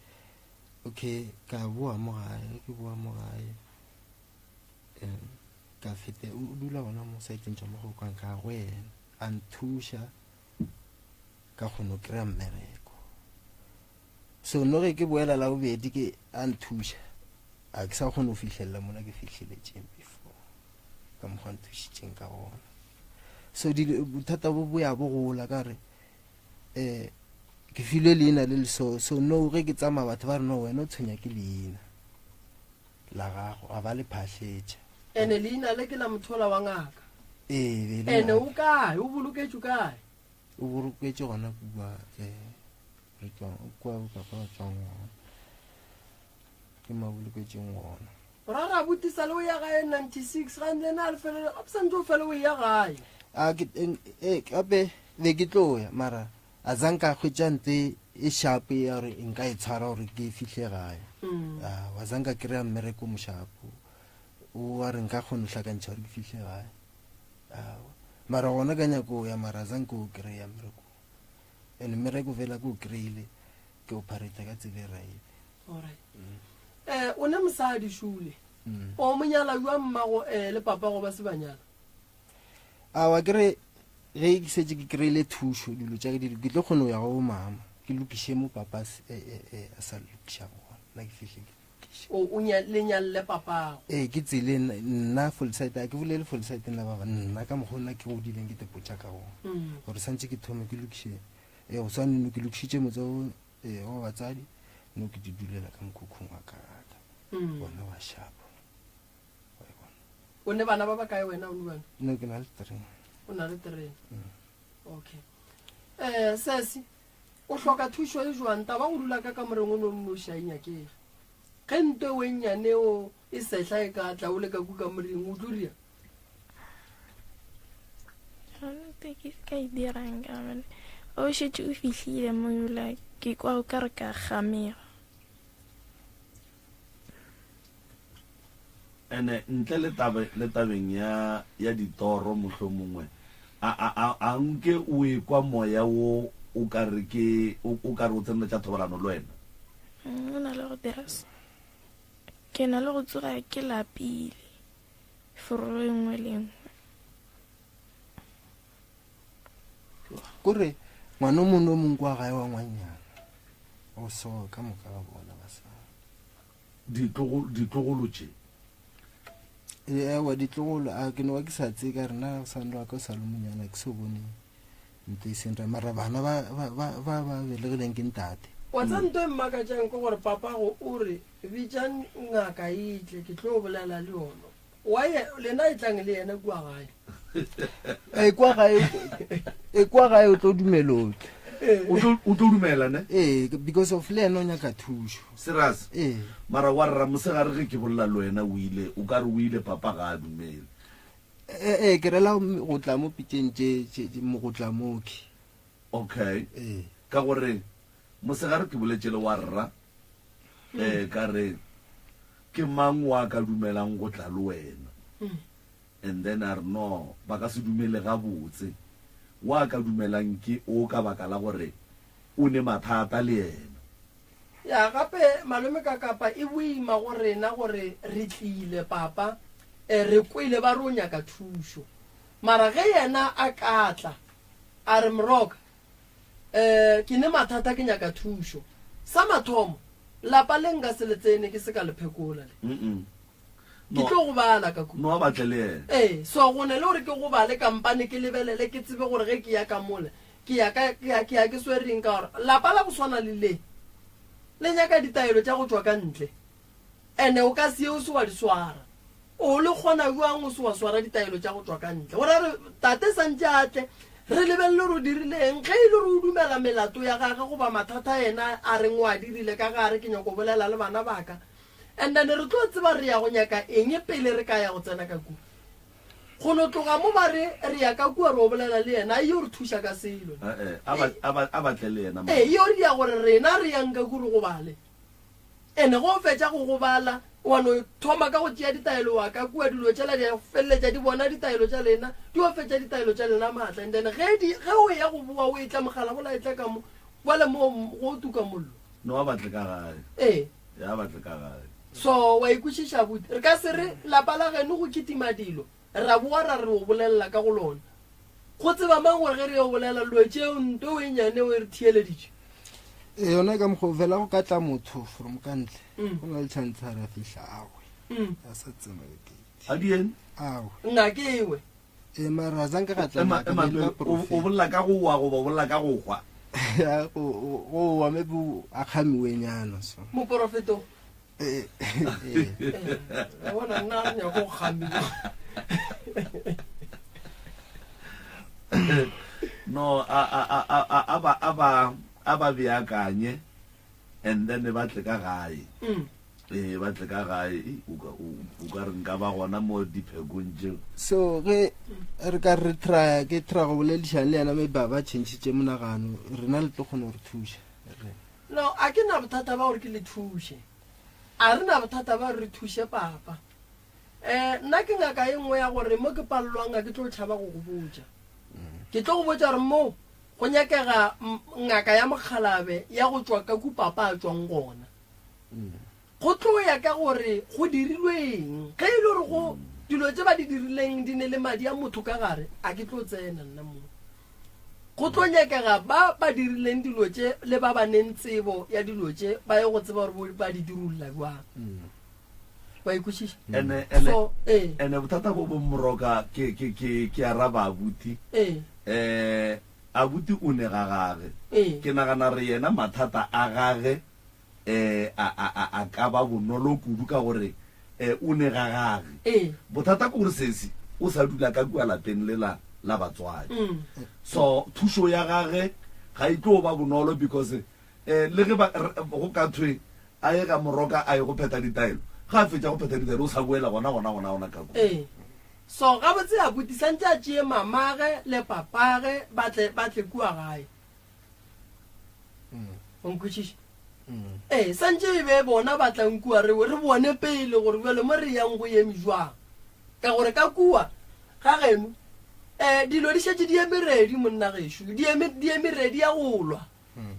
okay ka boa mo gae ke boa mo gae ka fete o dula gona mo saeteng tša mo go kwang ka go ena a nthuša ka kgone o kry-a mmereko so no ge ke boela la bobedi ke a nthuša a ke sa kgone o fitlhelela mona ke fitlheletseng before ka mokgwa nthušitšeng ka gona so bothata bo boya bo gola ka re ke filwe leina le so no ge ke tsamaya batho ba re no wena o tshwenya ke leina la gago a ba le phatlhetša ene leina le ke la mothola wa ngaka ene o kae o boloketšwe kae o boloketše gona kua papa wa tswang gona ke maboloketšeng gona ra ra botisa le o ya gae 96 ga then a le fele absent o fele o ya gae gape be ke tloya mara a zanka khwetsante e sharp ya gore nka e tshwara gore ke fihle gae wa zanka kry-a mmereko moshapo o a re nka kgone tlhakantšha gore ke fihle gae mara gona ka nyako ya mara zanka o kry-a mmereko and mmereko fela ke o kry-ile ke operata ka tsebe right o ne mosadi shule o monyala jwa mmago le papa go ba se banyala wa kry ge ke setse ke kry-ile thušo dilo tša ke tlo kgone go ya go mama ke lokiše mo papa a sa lokiša gona nna ke fihle o lenyalle papago ke tsele nna fullsite a ke bolele fullsite nna baba nna ka mokgwa nna ke godileng ke tepotša ka gona gore santse ke thome ke lokiše go swaneno ke lokišitše motseo wa batsadi no ke di dulela ka mokhukhung wa karata bona wa shapo o ne bana ba ba kae wena o bana no ke na le 3 o na le 3 okay sesi o hloka thušo e jwang taba go dula ka kamoreng o no no shainya ke ge nto we nyane o e sehla e ka tla o le ka ku kamoreng o duria ka e dirang ka mane o šetse o fihlile mo yola ke kwa o ka re ka gamega ene ntle le tabeng ya ditoro motlho mongwe a nke o e kwa moya wo o ka re o tsenela tša thobalano le wena o na le go dira ke na le go tsoga ke lapile forolo e nngwe le nngwe kore ngwana o mongwe o mongwe kwa gae wa ngwanyana o so ka moka ga bona basa ditlogolo tše wa ditlogolo a ke ne wa ke sa tse ka rena sando wa ka o sa le monyana ke so bone nte e senra mara bana ba belegileng ke ntate wa tsa nto e mmakatšang ke gore papago o re bitšang ngaka itle ke tlo bolela le ono waye lena e tlang le yena kua gae kwa gae o tlo dumelotle o tlo dumela ne because of le ena o nyaka thušo serious mara wa rra mosegare ge ke bolela le wena o ka re o ile papa ga a dumele ke rela go tla mo pitšeng mo go tla moke okay ka gore mosegare ke boletšele wa rra ka re ke mang wa ka dumelang go tla le wena and then a re no ba ka se dumele gabotse wa ka dumelang ke o ka baka la gore o ne mathata le yena ya gape malome ka kapa e boima go rena gore re tlile papa re kwele ba re o nyaka thušo mara ge yena a katla a re moroka ke ne mathata ke nyaka thušo sa mathomo lapa le nka se le tsene ke se ka lephekola le ke tlo go bala ka no ba tle le ena so go ne le gore ke go bale kampane ke lebelele ke tsebe gore ge ke ya ka mole ke ya ke swereng ka gore lapa la go swana le nyaka ditaelo tša go tswa ka ntle ene o ka se o se wa di swara o le kgona jwang o se wa swara ditaelo tša go tswa ka ntle gore re tate santse atle re lebelele re o dirileng ge e le re o dumela melato ya gage goba mathata ena a reng o a dirile ka gare ke nyako bolela le bana baka and then re tlo tseba re ya go nyaka eng pele re ka ya go tsena ka ku go no tloga mo ba re ya ka ku re o bolela le yena yo re thuša ka selo a batle le yena yo re ya gore rena re yang ka ku re go bale ene go fetša go go bala wa no thoma ka go tšea ditaelo wa ka kua dilo tšela di feleletša di bona ditaelo tša lena di o fetša ditaelo tša lena maatla and then ge o ya go boa o e tla mogala go laetla ka mo wale mo go tuka mollo no a batle ka gae ya batle ka gae so wa ikwešiša bute re ka se re lapa la geno go kitima dilo ra boa ra re o bolelela ka go lona go tseba mang gore ge re o bolela lwetšeo nto o e nyane o e re thieleditše yona ka mokgo fela go ka tla motho from kantle go na le chance a re a fitlha awe a sa tsena le gate a dien awe nna ke ewe mara zanka ga tla o bolla ka go wa go bolla ka go kwa go wa me bu a khamiwenyana so mo profeto bona nna nya go khami no aba beakanye and then ba tle ka gae ba tle ka gae o ka re nka ba gona mo diphekong tseo. So ge re ka re try ke try go boledišana le yena maybe ba change monagano rena le tlo kgona gore thuša. no a ke na bothata ba gore ke le thushe a re na bothata ba re thushe papa nna ke ngaka e nngwe ya gore mo ke palelwang ke tlo tšhaba go go botja ke tlo go botja gore mo go nyakega ngaka ya mokgalabe ya go tswa ka kupapa a tswang gona go tlo ya ka gore go dirilweng ge e le gore go dilo tse ba di dirileng di ne le madi a motho ka gare a ke tlo tsena nna mo go tlo nyakega ba dirileng dilo tse le ba ba neng tsebo ya dilo tse ba ye go tseba gore ba di dirulla jwang wa ikušiša ene bothata bo bomoroka ke araba abuti abuti o ne ga gage ke nagana re yena mathata a gage a ka ba bonolo kudu ka gore o ne ga gage bothata ke gore sesi o sa dula ka kua lapeng le la batswadi so thuso ya gage ga e tlo ba bonolo because le ge go ka thwe a ye ka moroka a ye go pheta ditaelo ga a fetša go pheta ditaelo o sa boela gona ka go so ga botse a botisantse a tšee mamage le papage batle kua gae onkwešiša santse e be bona batlang kua re bone pele gore bjale mo re yang go eme jwang ka gore ka kua ga geno dilo di šetše di emeredi monna gešo di emeredi ya golwa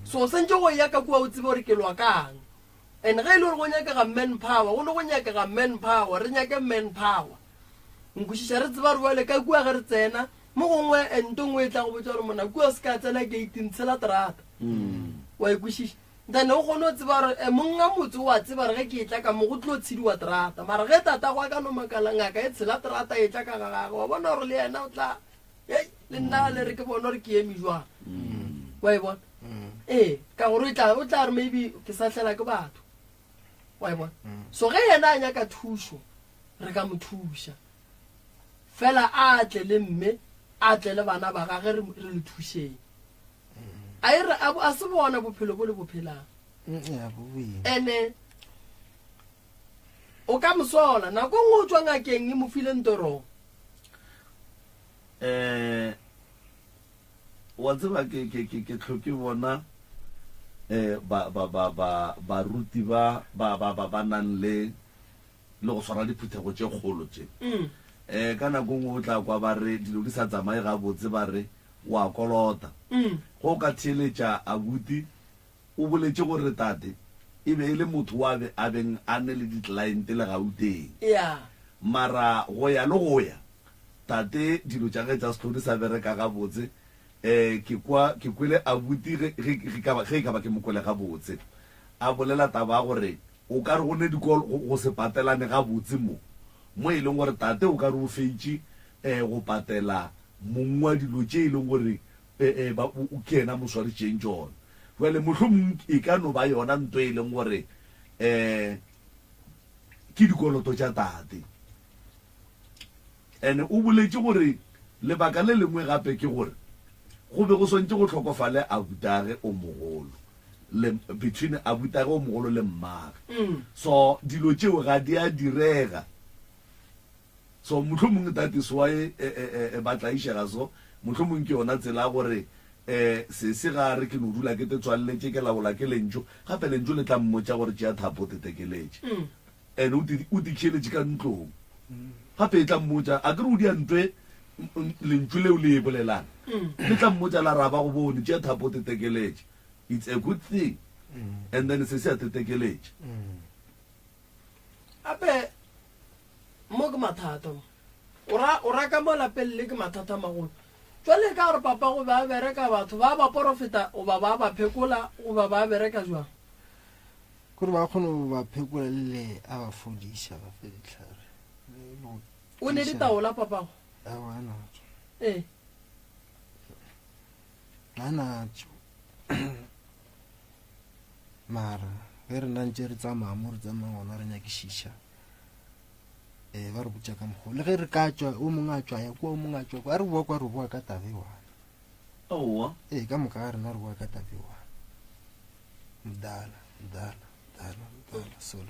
so santse go ya ka kua o tsebe gore ke lwa kang and ge e le gore go nyakega man power go ne go nyakega man power re nyake man power nkwešiša re tseba re boele ka kua ge re tsena mo gongwe ento ngwe e tla go botsa gore mona kua se ka tsena gateng tshela terata wa ikwešiša then o kgone o tseba gore monga motse wa tseba re ge ke e tla ka mo go tlo tshediwa terata mara ge tata go a ka nomakala ngaka e tshela terata e tla ka gagage wa bona gore le yena o tla le nna le re ke bona gore ke eme jwang wa e bona ka gore o tla re maybe ke sa tlela ke batho wa e bona so ge yena a nyaka thuso re ka mo thuša fela a tle le mme a tle le bana ba gage re le thušeng a se bona bophelo bo le bophelang ene o ka mosola nako ngwe o tswa ngakeng e mo file ntorong wa tseba ke tlhoke bona baruti ba nang le go swara diphuthego tše kgolo tše ka nako ngwe o tla kwa ba re dilo di sa tsamaye ga botse ba re wa kolota go ka theeletša abuti o boletse gore tate e be e le motho wa a beng a ne le di-cliente le gauteng mara go ya le go ya tate dilo tša ge tša setlho di sa bereka ga botse ke kwele abuti ge e ka ba ke mokwele ga botse a bolela taba gore o ka re go ne dikolo go se patelane ga botse mo e leng gore tate o ka re o feitše go patela mongwe wa dilo tše e leng gore ke ena moswaritšeng tsone jale mohlomong e ka no ba yona nto e leng gore ke dikoloto tša tate and o boletse gore lebaka le lengwe gape ke gore go be go swantse go tlhokofale abutage o mogolo between abutage o mogolo le mmage so dilo tšeo ga di a direga so mohlomong that is why ba tlaišega so mohlomong ke yona tsela gore se ga re ke no dula ke te tswaletse ke laola ke lentso gape lentso le tla mmotsa gore tšea thapo tetekeletse and o dikšheletse ka ntlong gape e tla mmotsa a kere o di a ntwe lentso leo le e bolelang le tla mmotsa la raba go bone tšea thapo tetekeletse it's a good thing and then se a tetekeletse ape mo ke mathata o raka mo lapeng ke mathata magolo jwale ka gore papa go ba bereka batho ba ba profeta o ba phekola o ba bereka jwang kore ba kgone go ba phekola le a ba fodiša ba fe ditlhare o ne ditaola papago anatso mara ge re nantse re tsamaya mo re tsamaya gona re nyakešiša ba re botsa ka mokgwa le ge re ka tswa o mongwe a tswa ya kwa o mongwe a tswa kwa a re boa kwa re boa ka tabe wana ka moka ga rena re boa ka tabe wana mdala solo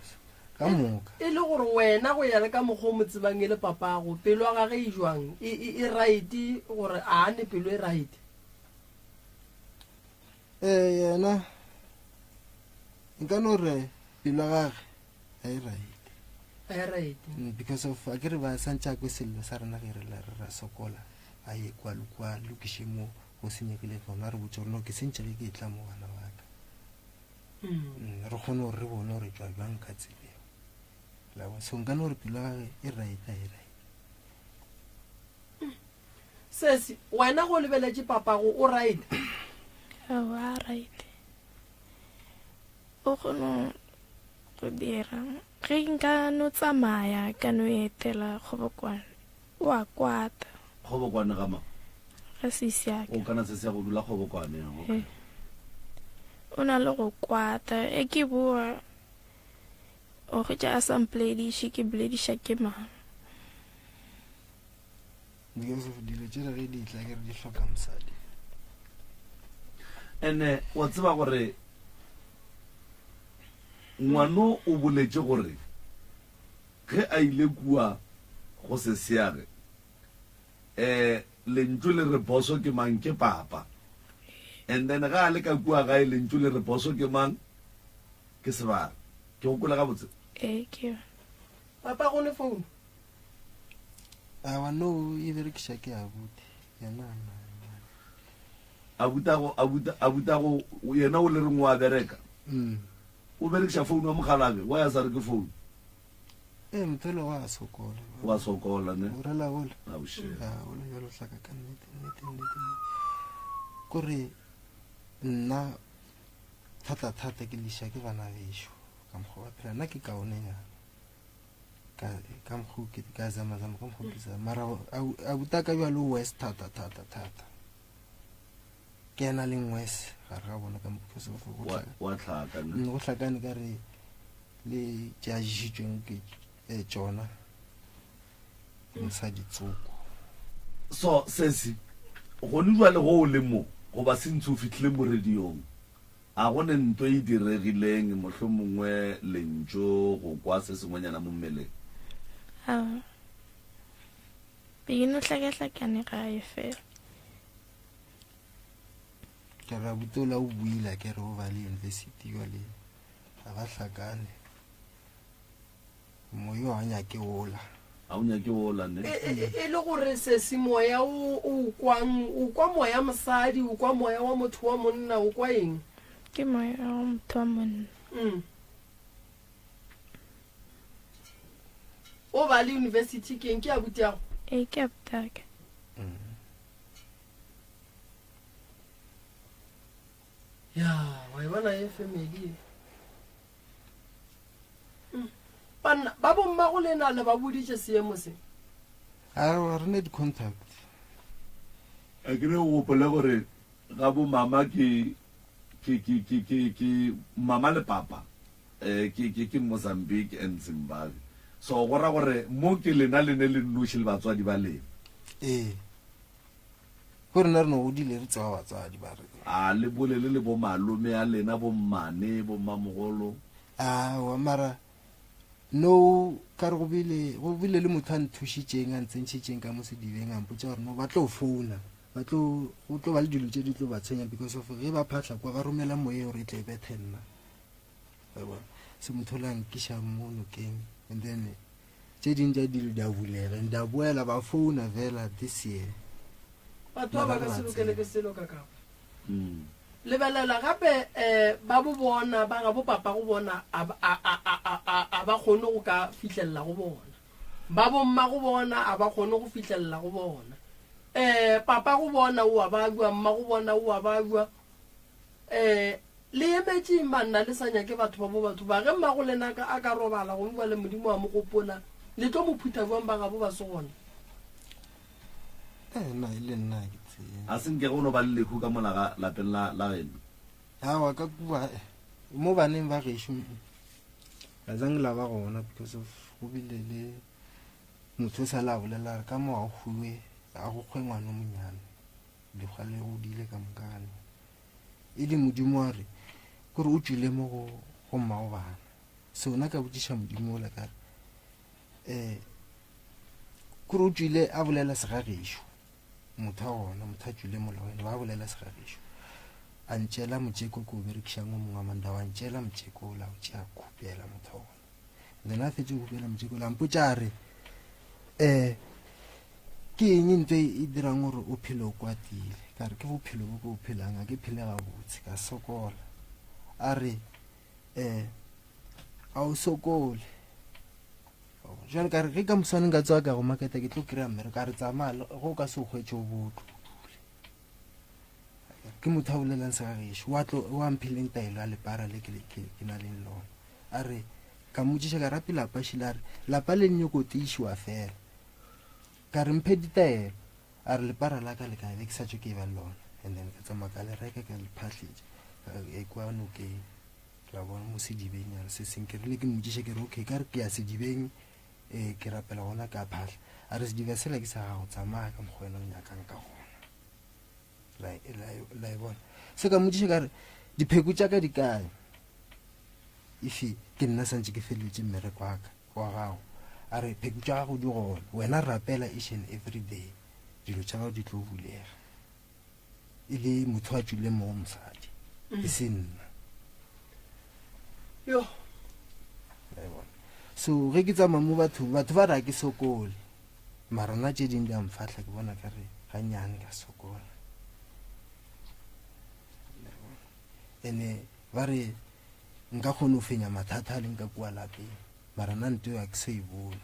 ka ka moka e le gore wena go ya le ka mokgwa o mo tsebang e le papago pelo ya gage e jwang e right gore a ne pelo e right yena nka no re pelo ya gage ga e right a right because of a ke re ba santša kwe sello sa rena ge re ra sokola a ye kwa lokiše mo go senyekile gona re botse gore no ke sentša ge ke tla mo bana ba ka re kgone gore re bone gore tswa jwang ka tsebeo lawa so nka no gore pelo ya gage e right a e right sesi wena go lebeletše papago o right a right o kgone go dira ge nka no tsamaya ka no etela kgobokwane o a kwata kgobokwane gama ga seisiaka o kana se se go dula kgobokwane o na le go kwata e ke boa o ge tša a samplediše ke bolediša ke mama because of dilo tše re di tla ke re di hloka mosadi ene wa tseba gore ngwano o boletše gore ge a ile kua go se seage lentšu le re boso ke mang ke papa and then ga a le ka kua gae lentšu le re boso ke mang ke sebara ke gopola ga botse ke papa go ne phone awa no e berekiša ke abuti yena abutago yena o le reng wa bereka o berekiša founu wa mogalabe wa ya sa re ke founu mthole wa sokola wa sokola ne o rela ola aushela ola jalo hlaka ka nnete kore nna thata ke liša ke bana bešo ka mokgwa ba phela nna ke kaonenyana ka mokgwa ka zamazama ka mokgwa ke zama mara abuta ka bjalo west thata ke ena leng west ga re ga bona ka mokgwa wa tlhaka go hlakane ka re le tša jišitšweng ke tsona mosadi tsoko so sesi gone jwa le go o le mo goba se ntse o fitlhile mo radiong a gone ntho e diregileng motlho mongwe lentso go kwa se sengwenyana mo mmeleng begino hlakahlakane gae fela ke ra butola o buila ke re o ba le university jwale ga ba hlakane moyo a nyake ola a o nyake ola ne e le gore sesi moya o kwa moya mosadi o kwa moya wa motho wa monna o kwa eng ke moya wa motho wa monna o ba le university keng ke abutiago ke abutaka ya wa e bona e family banna ba bomma go lena le ba boditše seemo se a re ne di-contact a ke re o gopole gore ga bo mama ke mama le papa ke Mozambique and Zimbabwe so go ra gore mo ke lena le ne le nnoši le batswadi ba lena gore na re no godile re tsewa batswadi ba re a le bolele le bo malome a lena bo mmane bo mmamogolo wa mara no ka re go bile le motho a nthušitšeng a ntsentšhitšeng ka mo sedibeng a mpotša gore no ba tlo founa go tlo ba le dilo tše di tlo ba tshwenya because of ge ba phatla kwa ba romela moye gore e tle e bethe nna se motho la nkiša mo nokeng and then tše ding tša dilo di a bulega and di a boela ba founa fela this year batho ba ka se lokele ke selo ka kapo lebelela gape ba bo bona ba ga bo papa go bona a ba kgone go ka fitlhelela go bona ba bomma go bona a ba kgone go fitlhelela go bona papa go bona o a ba bua mma go bona o a ba bua le emetšeng banna le sa nyake batho ba ge mma go lena a ka robala go bua le modimo wa mo gopola le tlo mo phutha buang ba ga bo ba se gona na ile nna ke a senke go no ba le lekhu ka mona lapeng la geno awa ka kua mo baneng ba gešo ga zang la ba gona because of go bile le motho sa la bolela ka mo a hulwe a go kgwe ngwana monyane dikgwa le go dile ka mokane e le modimo wa re kore o tswile mo go mma go bana so na ka botsiša modimo ola kare kore o tswile a bolela segagešo motho a gona motho a tswile mola wena ba bolela segagešo a ntšela motšeko ko o berekišang o mongwe a manda wa ntšela motšeko ola o tšea khupela motho a gona then a fetse go khupela motšeko ola mpotša a re ke eng ntho e dirang gore o phele o kwatile ka re ke bophelo bo ko o phelang a ke phele gabotse ka sokola a re a o sokole jwale ka re ge ka moswaneng ka tsoa ka go maketa ke tlo kry-a mmereko a re tsamaya go ka se o kgwetse o botlo ke motho a bolelang segagešo wa mpheleng taelo a lepara le ke na leng lona a re ka motsiša ka rape lapa šile a re lapa le nnyokoteišiwa fela ka re mphe ditaelo a re lepara la ka le ka be ke sa tswe ke ba lona and then ka tsamaya ka le reka ka lephatlhetše kwa nokeng la bona mo sedibenyana se seng ke rile ke motsiša ke re okay ka re ke ya sedibeng ke rapela gona ka phatlha a re sedibe sela ke sa gago tsamaya ka mokgwa wena o nyakang ka gona la e bona se ka motsiša ka re dipheko tša ka di kae ife ke nna santse ke feleletse mmereko wa gago a re pheko tša gago di gona wena rapela each and every day dilo tša gago di tlo bulega e le motho a tswile mo go mosadi e se nna yo so ge ke tsamaya mo batho ba re a ke sokole mara nna tše ding di a mfatlha ke bona ka re gannyane ka sokola ene ba re nka kgone go fenya mathata a leng ka kua lapeng mara nna nto ya ke sa e bone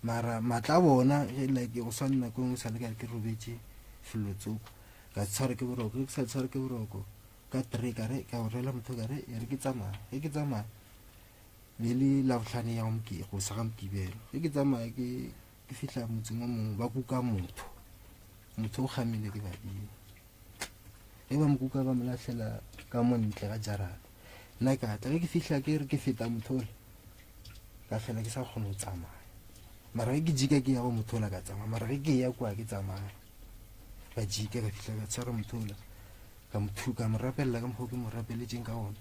mara matla bona like go swanna ko ngwe sa le ka ke robetse filotsoko ka tshware ke boroko ke sa tshware ke boroko ka 3 ka re ka orela motho ka re re ke tsamaya ke tsamaya le la botlhane ya go sa ga mokibelo ke tsamaya ke fihla motseng wa mongwe ba kuka motho o gamile ke badimo e ba mokuka ba molatlhela ka montle ga jarata nna ka tla ke fihla ke re ke feta motho ole ka fela ke sa kgone go tsamaya mara ke jika ke ya go motho ola ka tsamaya mara ke ya kwa ke tsamaya ba jika ka fihla ka tshwara motho ola ka mothuka mo rapella ka mokgwa ke mo rapeletseng ka ona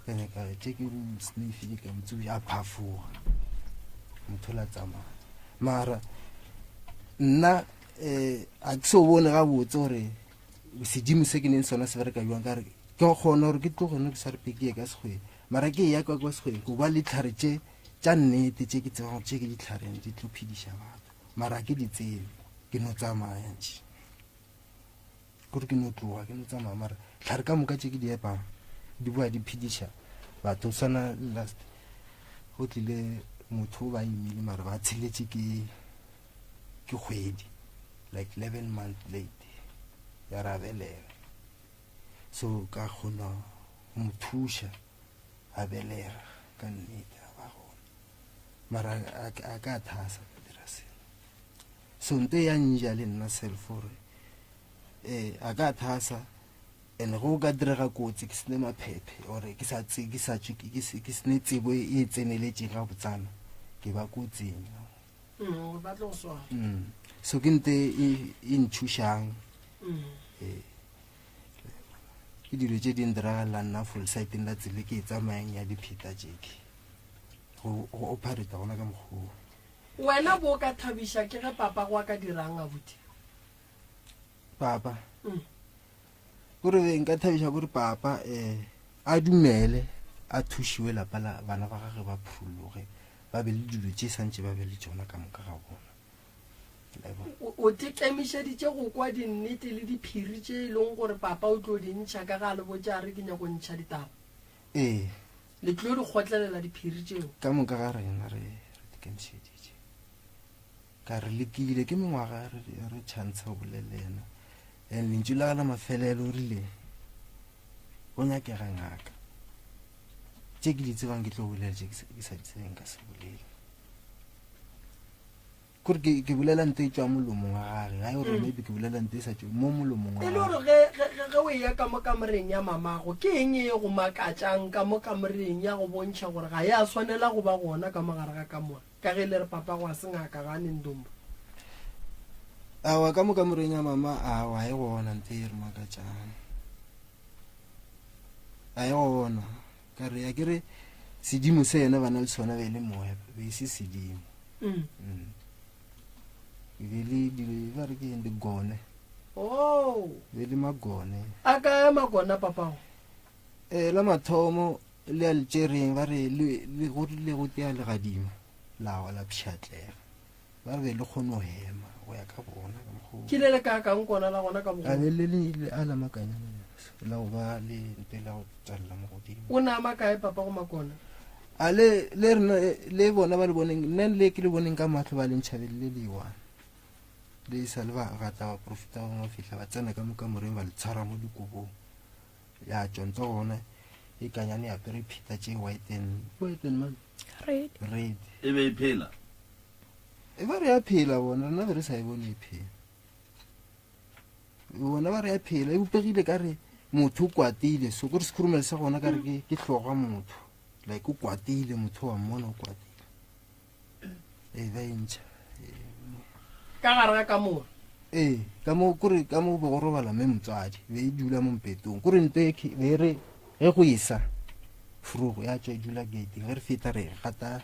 ene ka tse ke snifile ka motsubi a phafoga motho ola tsamaya mara nna a ke so bone ga botse gore sedimo se ke neng sona se bereka jwang ka re ke kgona gore ke tlo gone ke sa re peke ka segweng mara ke ya kwa segweng go ba le tlhare tša nnete tše ke tsebang gore tše ke ditlhareng di tlo phediša batho mara ke di tsebe ke no tsamaya ntše kore ke no tloga ke no tsamaya mara tlhare ka moka tše ke di epang di boa di phediša batho swana last go tlile motho o ba emile mara ba tsheletse ke kgwedi like 11 months late ya ra belega so ka kgona go mo thuša a belega ka nnete a ba gona mara a ka thasa ka dira selo so nto ya nja le nna selfore a ka thasa and go ka direga kotsi ke sene maphephe ore ke sene tsebo e tseneletse ga botsana ke ba kotsing so ke nte e nthušang ke dilo tše di ndiragala nna full siteng la tsele ke e tsamayang ya dipheta jeke go operata gona ka mokgwa wena bo ka thabiša ke ge papa go a ka dirang a buti papa kore nka thabiša kore papa a dumele a thušiwe lapa la bana ba gage ba phurologe ba be le dilo tše santse ba be le tšona ka moka ga bona o tekemišeditše go kwa dinnete le diphiri tše e leng gore papa o tlo di ntšha ka ga le botša re ke nyako ntšha ditaba le tlo di kgotlelela diphiri tšeo ka moka ga rena re tekemišeditše ka re lekile ke mengwaga re tšhantsha go bolelena and lentšu la gala mafelelo o rile go nyakega ngaka tše ke di tsebang ke tlo bolela tše ke sa di tsebeng ka se bolele kore ke bolela nte e tswa molomong wa gage ga e gore maybe ke bolela nte e sa tswe mo molomong wa e le gore ge o ya ka mo kamoreng ya mamago ke eng e go makatšang ka mo kamoreng ya go bontšha gore ga ya swanela go ba gona ka mogare ga kamore ka ge le re papa go a se ngaka ga nendumba awa ka mo kamoreng ya mama awa e gona nte e re makatšang a e gona ka re ya kere sedimo se yena ba na le sona be le moya be se sedimo be le ba re ke eng digone be le magone a ka magona papago la mathomo le a le tsereng ba re le go tea legadima lawa la pšhatlega ba re be le kgone go hema go ya ka bona ke le ka kang kona la gona ka a bogona be le a la makanyana la go ba le nte la go tsalela mo godimo o nama kae papa go makona a le rena le bona ba le boneng nne le ke le boneng ka matlho ba le ntšhabelele le one le sa le ba gata ba profita go fihla ba tsena ka mokamoreng ba le tshwara mo dikobong ya tsontso gona e kanyane ya pere phita tše white and man red e be e phela e ba re ya phela bona rena be re sa e bone e phela bona ba re ya phela e bopegile ka re motho o kwatile so kore sekhurumele sa gona ka re ke tlhoga motho like o kwatile motho wa mmona o kwatile ba e ntšha ka gare ka moo ka mo kore ka mo bo go robala mme motswadi be e dula mo mpetong kore nte be re ge go isa frugo ya tswa e dula gate ge re feta re gata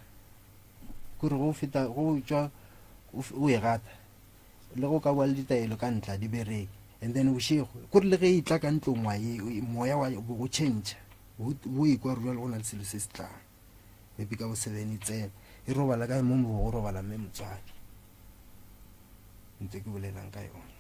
kore go feta go tswa o e gata le go ka bua le ditaelo ka ntla di bereke and then bošego kore le ge e tla ka ntlong wa ye moya wa bo go change bo e kwa rula le go na le selo se se tlang maybe ka bo 7 e tsena e robala ka mo bo go robala mme motswadi ntse ke bolelang ka yona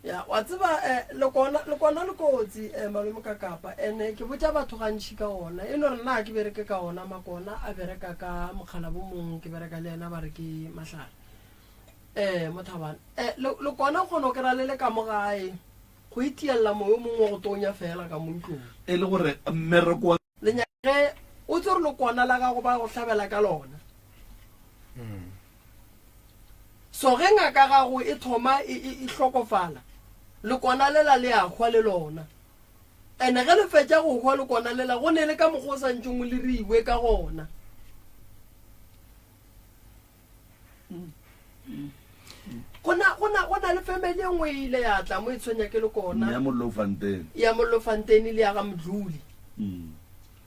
ya wa tseba le kona le kotsi malome ka kapa ene ke botsa batho gantši ka ona e no re nna ke bereke ka ona makona a bereka ka mokgala bo mongwe ke bereka le ena ba re ke mahlale mothabana le kona kgona o kry-a le ka mo gae go itiela moyo mongwe go tonya fela ka mo ntlong e le gore mmereko lenyage o tse re le kona la gago ba go tlhabela ka lona so ge ngaka gago e thoma e hlokofala le kona lela le a hwa le lona ene ge le fetša go hwa le kona lela go ne le ka mokgwa o santšeng o le riwe ka gona go na le family engwe ile ya tla mo e tshwenya ke le kona ya mollo fanteni le ya ga modluli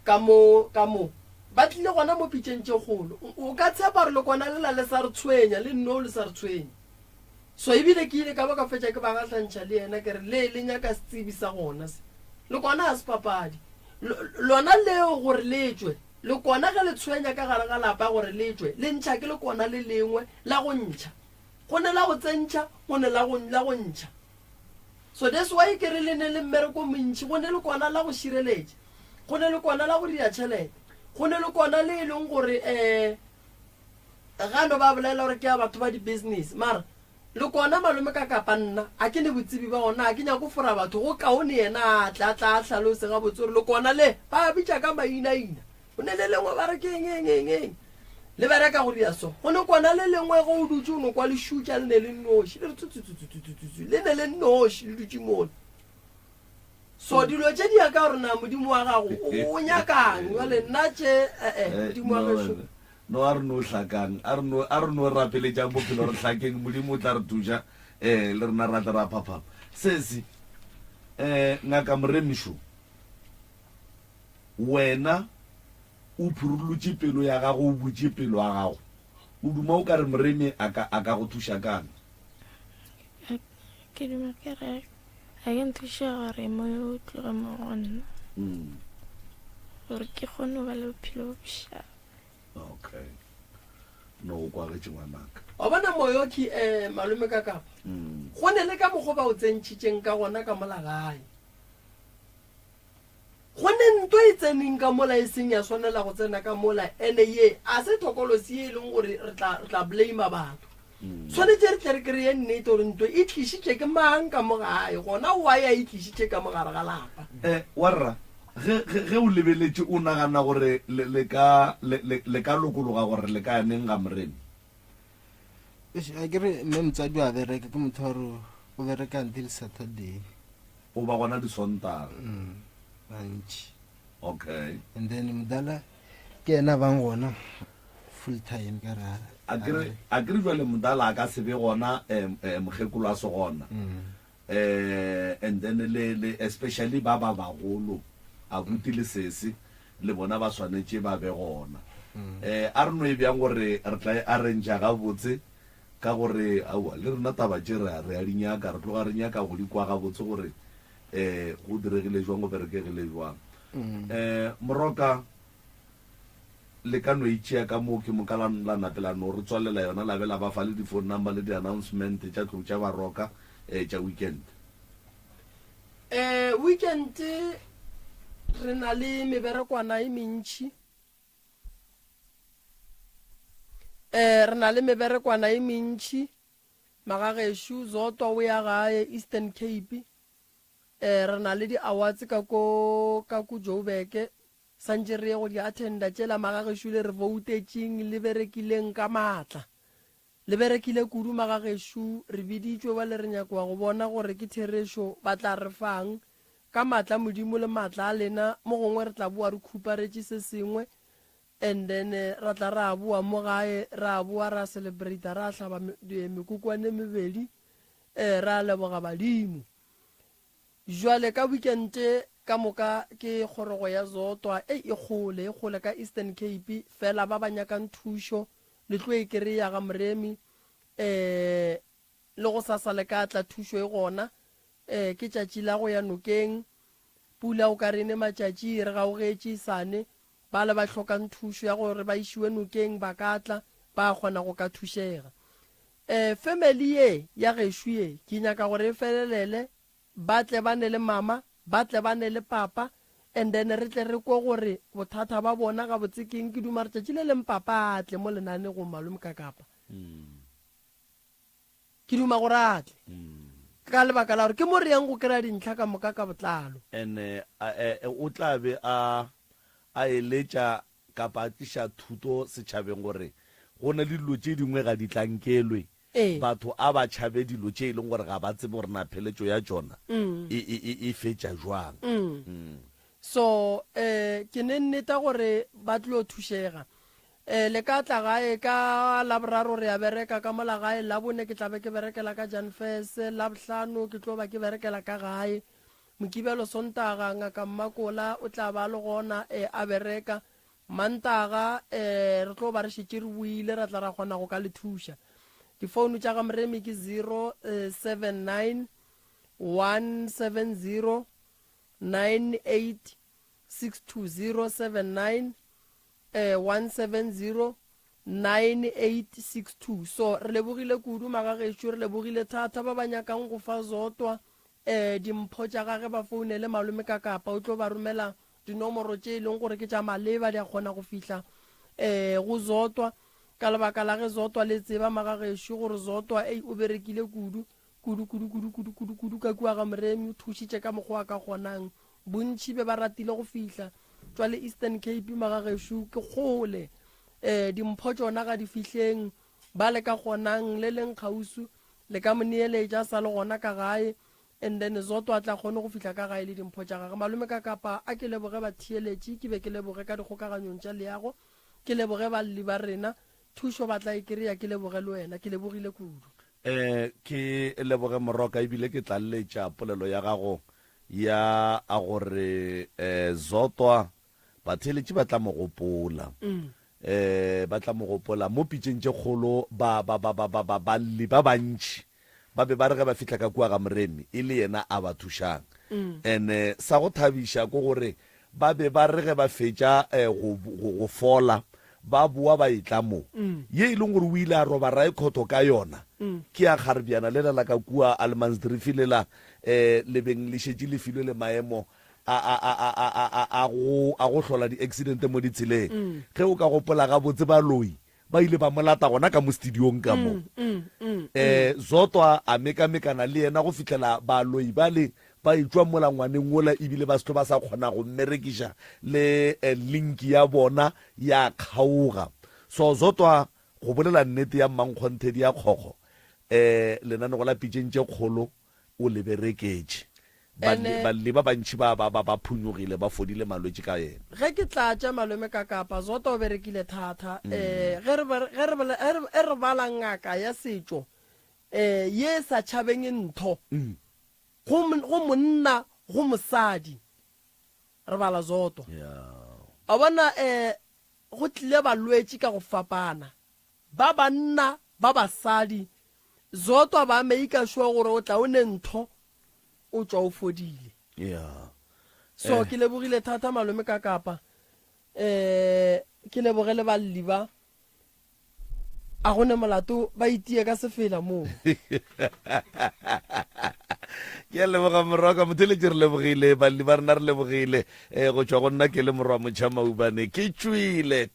ka mo ba tlile gona mo pitšeng tše kgolo o ka tshepa re le kona lela le sa re tshwenya le nno le sa re tshwenya so ebile ke ile ka ba ka fetša ke ba gatlantšha le yena ke re le nyaka setsebi sa gona se le kona a se papadi lona leo gore le tswe le kona ge le tshwenya ka gare ga lapa gore le tswe le ntšha ke le kona le lengwe la go ntšha go ne la go tsentšha go ne la go ntšha so that's why ke re le ne le mmereko montšhi go ne le kona la go šireletša go ne le kona la go dia tšhelete go ne le kona le e leng gore gano ba bolela gore ke ya batho ba di-business mara le kona malome ka kapa nna a ke ne botsebi ba gona a ke nyako fora batho go kaone yena a tla tlhalose ga botse gore le kona le ba bitša ka mainaina go ne le lengwe ba re ke eng le bereka go dia so go ne kona le lengwe go o dutse o no kwa lešutša le ne le noši le re tutututututu le ne le noši le dutse mone so dilo tše di ya ka gore na modimo wa gago o nyakang jale nna tše modimo wa gago no a re no hlakang a re no rapeletšang bophelo re hlakeng modimo o tla re thuša le rena rata ra phaphapa sesi ngaka moremišo wena o phurulutše pelo ya gago o butše pelo ya gago o duma o ka re moremi a ka go thuša kang ke duma ke re a ke nthuša gore mo o tloge mo gonna gore ke kgone go ba le bophelo bo bošapa okay no o kwagetse ngwanaka wa bona moyo ke malome ka kapa go ne le ka mokgwa ba o tsentšhitšeng ka gona ka molagae go ne ntho e tseneng ka mola e seng ya swanela go tsena ka mola ene ye a se thokolosi e leng gore re tla blame batho tshwanetse re tle re kry-e nnete gore ntho e tlišitše ke mang ka mogae gona wa ya e tlišitše ka mogare ga lapa warra ge o lebeletše o nagana gore le ka lokologa gore le ka yaneng ga moremi a kere mme motsadi wa bereka ke motho gore o bereka until Saturday o ba gona disontaga gantši okay and then modala ke ena bang gona full time ka ra a kere jwale modala a ka sebe gona mogekolo a se gona and then le especially ba bagolo a butile sese le bona ba swanetse ba be gona a re no e bjang gore re tla e arrangea gabotse ka gore aowa le rena taba tse re a dinyaka re tloga re nyaka go di kwa gabotse gore go diregile jwang go berekegile jwang Moroka le ka no itšea ka moo ke mo ka la napelano re tswalela yona la be la ba fa le di-phone number le di-announcement tša tlou tša baroka tša weekend weekend re na le meberekwana e mentši re na le meberekwana e mentši magagešo Zotwa o ya gae Eastern Cape re na le di-awards ka ko Joburg santse re ye go di attenda tšela magagešo le re voutetšeng le berekileng ka maatla le berekile kudu magagešo re biditšwe ba le re nyakoa go bona gore ke theresho ba tla re fang ka maatla modimo le maatla a lena mo gongwe re tla boa re khuparetše se sengwe and then ra tla ra boa mo gae ra boa ra celebrate ra hlaba mekukwane mebedi ra leboga badimo jwale ka weekend ka moka ke kgorogo ya Zotwa e kgole ka Eastern Cape fela ba banyakang thušo le tlo e kry-a ga moremi le go sasale ka tla thušo e gona ke tšatši la go ya nokeng pula o ka rene matšatši re gaogetše sane ba le ba hlokang thušo ya gore ba išiwe nokeng ba ka tla ba kgona go ka thušega family ye ya gešo ye ke nyaka gore e felelele ba tle ba ne le mama ba tle ba ne le papa and then re tle re kwe gore bothata ba bona ga botsekeng ke duma re tšatši le leng papa a tle mo lenane go malome ka kapa ke duma gore a tle ka lebaka la gore ke mo re yang go kry-a dintlha ka moka ka botlalo and o tla be a eletša kapa a tliša thuto setšhabeng gore go na le dilo tše dingwe ga di tlankelwe batho a ba tšhabe dilo tše e leng gore ga ba tsebe gore na pheletšo ya tšona e fetša jwang so ke ne nneta gore ba tlo thušega le ka tla gae ka laboraro re ya bereka ka mola gae la bone ke tlabe ke berekela ka Janfes la bohlano ke tlo ba ke berekela ka gae Mokibelo Sontaga ngaka Mmakola o tla ba le gona a bereka Mantaga re tlo ba re šetše re buile ra tla ra kgona go ka le thuša difounu tša ga moremi ke 079 170 9862 170 9862 so re lebogile kudu magagešo re lebogile thata ba ba nyakang go fa Zotwa dimpho tša gage ba founele malome ka kapa o tlo ba romela dinomoro tše e leng gore ke tša maleba di a kgona go fihla go Zotwa ka lebaka la ge Zotwa le tseba magagešo gore Zotwa o berekile kudu ka kua ga moremi o thušitše ka mokgwa ka kgonang bontši be ba ratile go fihla tswa le Eastern Cape magagešo ke kgole dimpho tšona ga di fihleng ba le ka kgonang le leng kgausu le ka moneeletša sa le gona ka gae and then Zotwa tla kgone go fihla ka gae le dimpho tša gage malome ka kapa a ke leboge ba theeletše ke be ke leboge ka dikgokaganyong tša leago ke leboge balli ba rena thušo ba tla e kry-a ke leboge le wena ke lebogile kudu ke leboge Moroka ebile ke tla letša polelo ya gago ya a gore Zotwa batheletše ba tla mo gopola ba tla mo gopola mo pitšeng tše kgolo balli ba bantši ba be ba re ge ba fihla ka kua ga moremi e le yena a ba thušang and sa go thabiša ko gore ba be ba re ge ba fetša go fola ba boa ba etla mo ye e leng gore o ile a roba raekhoto ka yona ke a kgarebiana le la ka kua Almansdrift le la lebeng le šetše le filwe le maemo a go hlola di-accidente mo ditseleng ge o ka gopola ga botse baloi ba ile ba molata gona ka mo studiong ka mo Zotwa a mekamekana le yena go fihlela baloi bale ba itswa molangwaneng ola ebile ba setlo ba sa kgona go mmerekiša le link ya bona ya kgaoga so Zotwa go bolela nnete ya mmankgonthedi ya kgokgo lenane go la pitšeng tše kgolo o le bereketše balli ba bantši ba phunyogile ba fodile malwetši ka yena ge ke tlatša malome ka kapa Zotwa o berekile thata ge re bala ngaka ya setšo ye sa tšhabeng ntho go monna go mosadi re bala Zotwa a bona go tlile balwetse ka go fapana ba banna ba basadi zotwa ba meika sure gore o tla o ne ntho o tswa o fodile yeah so ke lebogile thata malome ka kapa ke lebogele ba liba a gone molato ba itie ka sefela mo ke a leboga morwa motheletši re lebogile balli ba rena re lebogile go tswa go nna ke le morwa motšha maubane ke tswile